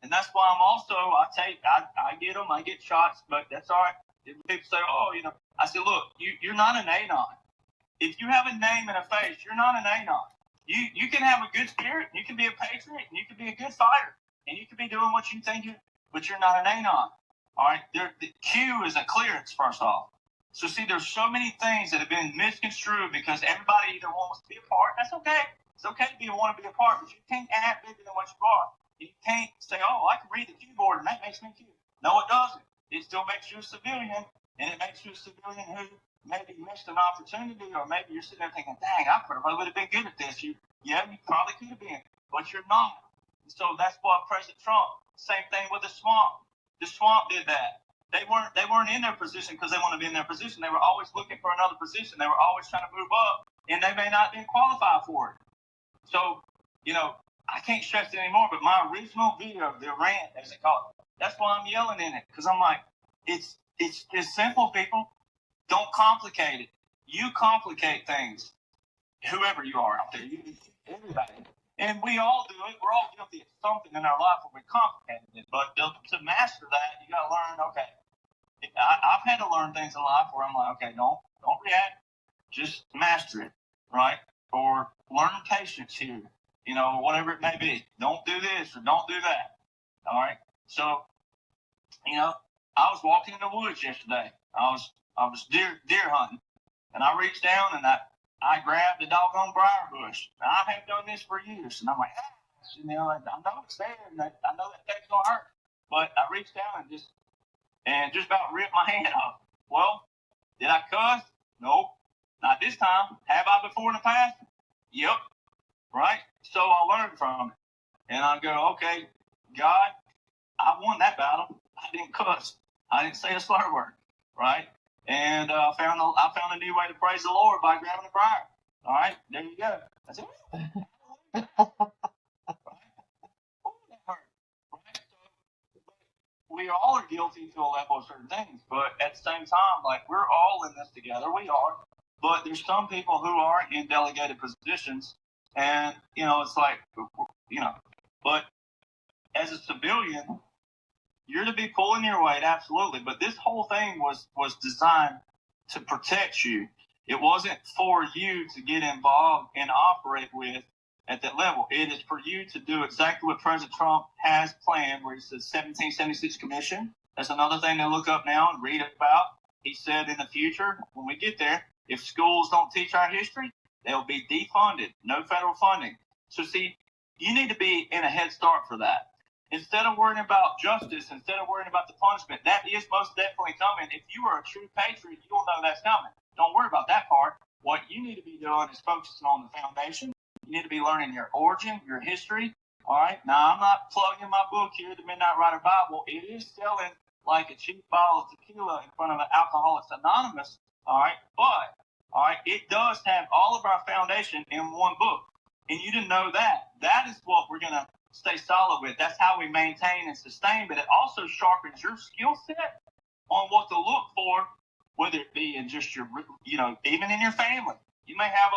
And that's why I get them, I get shots, but that's all right. If people say, I say, look, you're not an anon. If you have a name and a face, you're not an anon. You can have a good spirit, you can be a patriot, and you can be a good fighter, and you can be doing what you think but you're not an anon. All right, the Q is a clearance, first off. So see, there's so many things that have been misconstrued because everybody either wants to be a part. That's okay. It's okay to want to be a part, but you can't act bigger than what you are. You can't say, I can read the keyboard and that makes me cute. No, it doesn't. It still makes you a civilian, and it makes you a civilian who maybe missed an opportunity, or maybe you're sitting there thinking, dang, I probably would have been good at this. You probably could have been, but you're not. And so that's why President Trump, same thing with the swamp. The swamp did that. They weren't in their position because they want to be in their position. They were always looking for another position. They were always trying to move up, and they may not have been qualified for it. So, I can't stress it anymore, but my original video, the rant, as they call it, that's why I'm yelling in it, because I'm like, it's just simple, people. Don't complicate it. You complicate things, whoever you are out there, everybody. And we all do it. We're all guilty of something in our life where we complicated it. But to master that, you got to learn, okay. I've had to learn things in life where I'm like, okay, don't react. Just master it, right? Or learn patience here, whatever it may be. Don't do this or don't do that, all right? So, I was walking in the woods yesterday. I was deer hunting, and I reached down and I grabbed a doggone briar bush. Now, I have done this for years, and I'm like, I know it's there, and I know that thing's gonna hurt. But I reached down and just about ripped my hand off. Well, did I cuss? Nope. Not this time. Have I before in the past? Yep. Right? So I learned from it. And I go, okay, God, I won that battle. I didn't cuss. I didn't say a slur word. Right? And I found a new way to praise the Lord by grabbing a briar. All right? There you go. That's it. Right? Oh, that hurt. Right? We all are guilty to a level of certain things, but at the same time, like, we're all in this together. We are. But there's some people who are in delegated positions, and, it's like, but as a civilian, you're to be pulling your weight, absolutely. But this whole thing was designed to protect you. It wasn't for you to get involved and operate with at that level. It is for you to do exactly what President Trump has planned, where he says 1776 Commission. That's another thing to look up now and read about. He said in the future, when we get there, if schools don't teach our history, they'll be defunded, no federal funding. So see, you need to be in a head start for that. Instead of worrying about justice, instead of worrying about the punishment, that is most definitely coming. If you are a true patriot, you'll know that's coming. Don't worry about that part. What you need to be doing is focusing on the foundation. You need to be learning your origin, your history. All right. Now, I'm not plugging my book here, the Midnight Rider Bible. It is selling like a cheap bottle of tequila in front of an Alcoholics Anonymous. All right. But, all right, it does have all of our foundation in one book. And you didn't know that. That is what we're going to stay solid with. That's how we maintain and sustain. But it also sharpens your skill set on what to look for, whether it be in just your, even in your family. You may have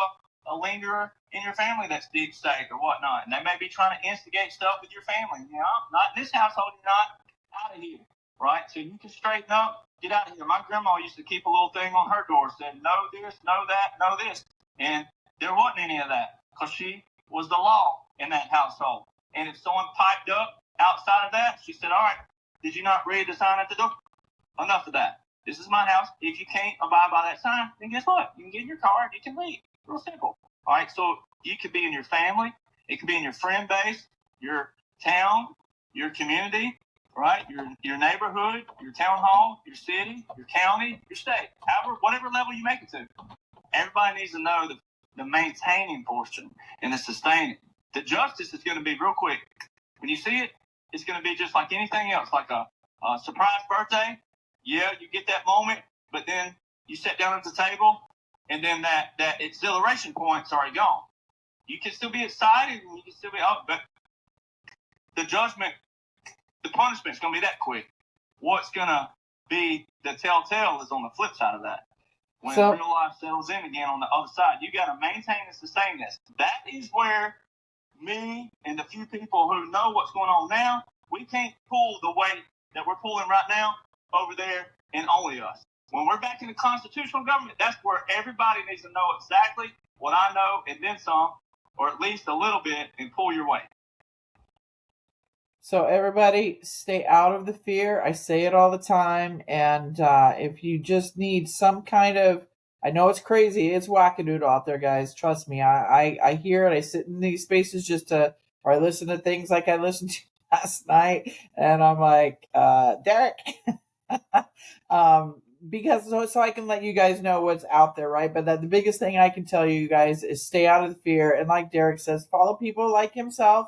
a lingerer in your family that's deep state or whatnot, and they may be trying to instigate stuff with your family. Not in this household, you're not out of here, right? So you can straighten up, get out of here. My grandma used to keep a little thing on her door, said, no this, no that, no this. And there wasn't any of that because she was the law in that household. And if someone piped up outside of that, she said, all right, did you not read the sign at the door? Enough of that. This is my house. If you can't abide by that sign, then guess what? You can get in your car and you can leave. Real simple. All right, so you could be in your family. It could be in your friend base, your town, your community, right? Your neighborhood, your town hall, your city, your county, your state, however, whatever level you make it to. Everybody needs to know the maintaining portion and the sustaining. The justice is going to be real quick. When you see it, it's going to be just like anything else, like a surprise birthday. Yeah, you get that moment, but then you sit down at the table, and then that exhilaration point's already gone. You can still be excited, and you can still be but the judgment, the punishment's going to be that quick. What's going to be the telltale is on the flip side of that. When real life settles in again on the other side, you got to maintain and sustain this. That is where me and the few people who know what's going on now, we can't pull the weight that we're pulling right now over there and only us. When we're back in the constitutional government, that's where everybody needs to know exactly what I know and then some, or at least a little bit, and pull your weight. So everybody stay out of the fear. I say it all the time. And if you just need some kind of, I know it's crazy. It's wackadoodle out there, guys. Trust me. I hear it. I sit in these spaces or I listen to things like I listened to last night. And I'm like, Derek. Because so I can let you guys know what's out there, right? But the biggest thing I can tell you guys is stay out of the fear. And like Derek says, follow people like himself.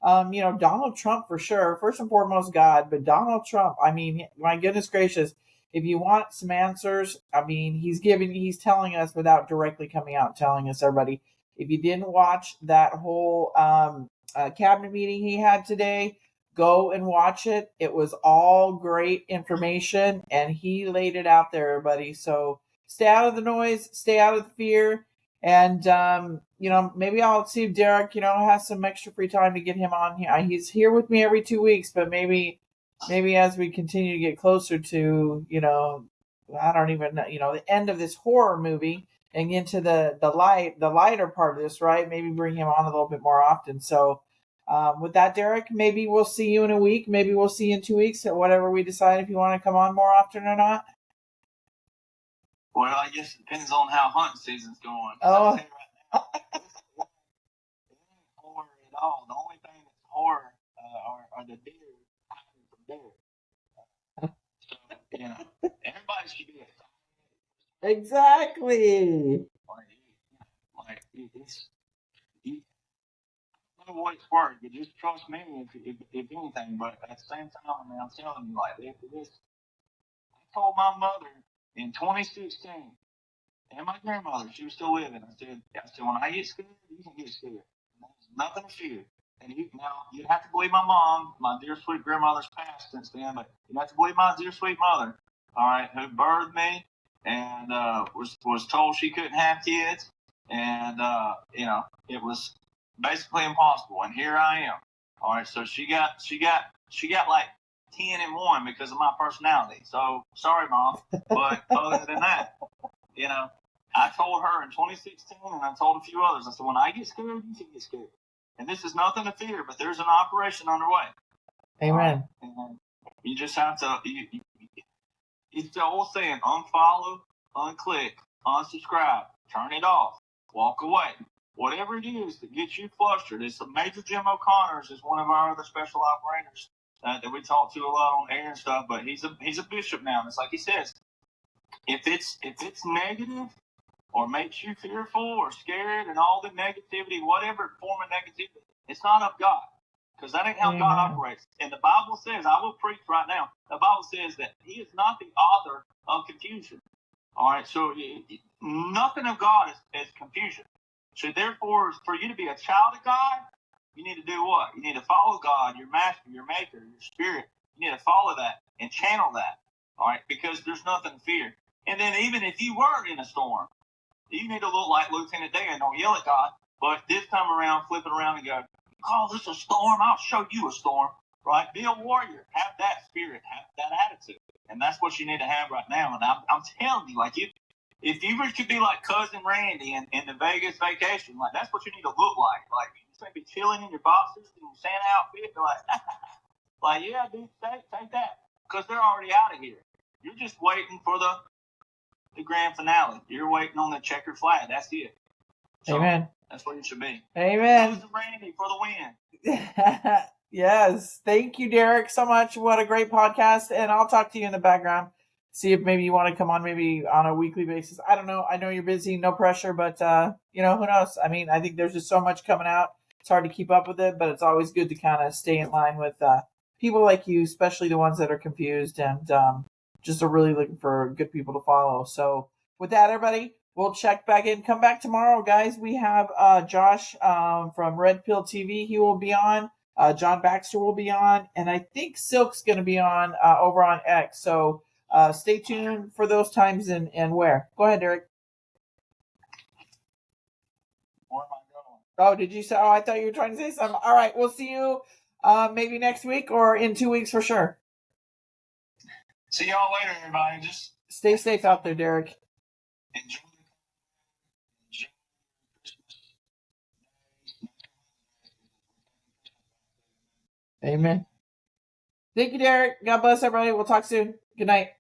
Donald Trump for sure. First and foremost, God, but Donald Trump, I mean, my goodness gracious, if you want some answers, I mean, he's telling us without directly coming out and telling us, everybody, if you didn't watch that whole cabinet meeting he had today, go and watch it. It was all great information, and he laid it out there, everybody. So stay out of the noise, stay out of the fear. And, maybe I'll see if Derek, has some extra free time to get him on here. He's here with me every 2 weeks, but maybe as we continue to get closer to, I don't even know, the end of this horror movie and into the lighter part of this, right? Maybe bring him on a little bit more often. So, with that, Derek, maybe we'll see you in a week. Maybe we'll see you in 2 weeks, or whatever we decide, if you want to come on more often or not. Well, I guess it depends on how hunting season's going. Oh. Right now, it ain't horror at all. The only thing that's horror are the deer hiding from bear. So, everybody should be excited. Exactly. I don't know what it's worth, but just trust me if anything. But at the same time, I mean, I'm telling you, I told my mother in 2016, and my grandmother, she was still living. I said, when I get scared, you can get scared. There's nothing to fear. And you have to believe my mom. My dear sweet grandmother's passed since then, but you have to believe my dear sweet mother, all right, who birthed me and was told she couldn't have kids, and it was basically impossible. And here I am. All right, so she got like 10 and 1 because of my personality. So sorry, Mom, but other than that, I told her in 2016, and I told a few others. I said, when I get scared, you can get scared, and this is nothing to fear. But there's an operation underway. Amen. And you just have to. It's the old saying: unfollow, unclick, unsubscribe, turn it off, walk away. Whatever it is that gets you flustered. It's Major Jim O'Connors is one of our other special operators that we talk to a lot on air and stuff. But he's a bishop now, and it's like he says, if it's negative or makes you fearful or scared and all the negativity, whatever form of negativity, it's not of God, because that ain't how God operates. And the Bible says, I will preach right now, the Bible says that he is not the author of confusion. All right, so nothing of God is confusion. So therefore, for you to be a child of God, you need to do what? You need to follow God, your master, your maker, your spirit. You need to follow that and channel that, all right, because there's nothing to fear. And then even if you were in a storm, you need to look like Lieutenant Dan. Don't yell at God, but this time around, flip it around and go, call this a storm? I'll show you a storm, right? Be a warrior. Have that spirit. Have that attitude. And that's what you need to have right now. And I'm telling you, like, if you could be like Cousin Randy in the Vegas vacation, like, that's what you need to look like. Like, you just may be chilling in your boxers and your Santa outfit. You're like, Like, yeah, dude, take that. Because they're already out of here. You're just waiting for the grand finale. You're waiting on the checkered flag. That's it. So, Amen. That's where you should be. Amen. Goes to Randy for the win. Yes. Thank you, Derek, so much. What a great podcast. And I'll talk to you in the background. See if maybe you want to come on maybe on a weekly basis. I don't know. I know you're busy, no pressure, but who knows? I mean, I think there's just so much coming out. It's hard to keep up with it, but it's always good to kind of stay in line with people like you, especially the ones that are confused and just are really looking for good people to follow. So with that, everybody, we'll check back in. Come back tomorrow, guys. We have Josh from Red Pill TV. He will be on. John Baxter will be on. And I think Silk's going to be on over on X. So stay tuned for those times and where. Go ahead, Derek. Where am I going? Oh, did you say? Oh, I thought you were trying to say something. All right, we'll see you maybe next week or in 2 weeks for sure. See y'all later, everybody. Just stay safe out there, Derek. Enjoy Amen. Thank you, Derek. God bless everybody. We'll talk soon. Good night.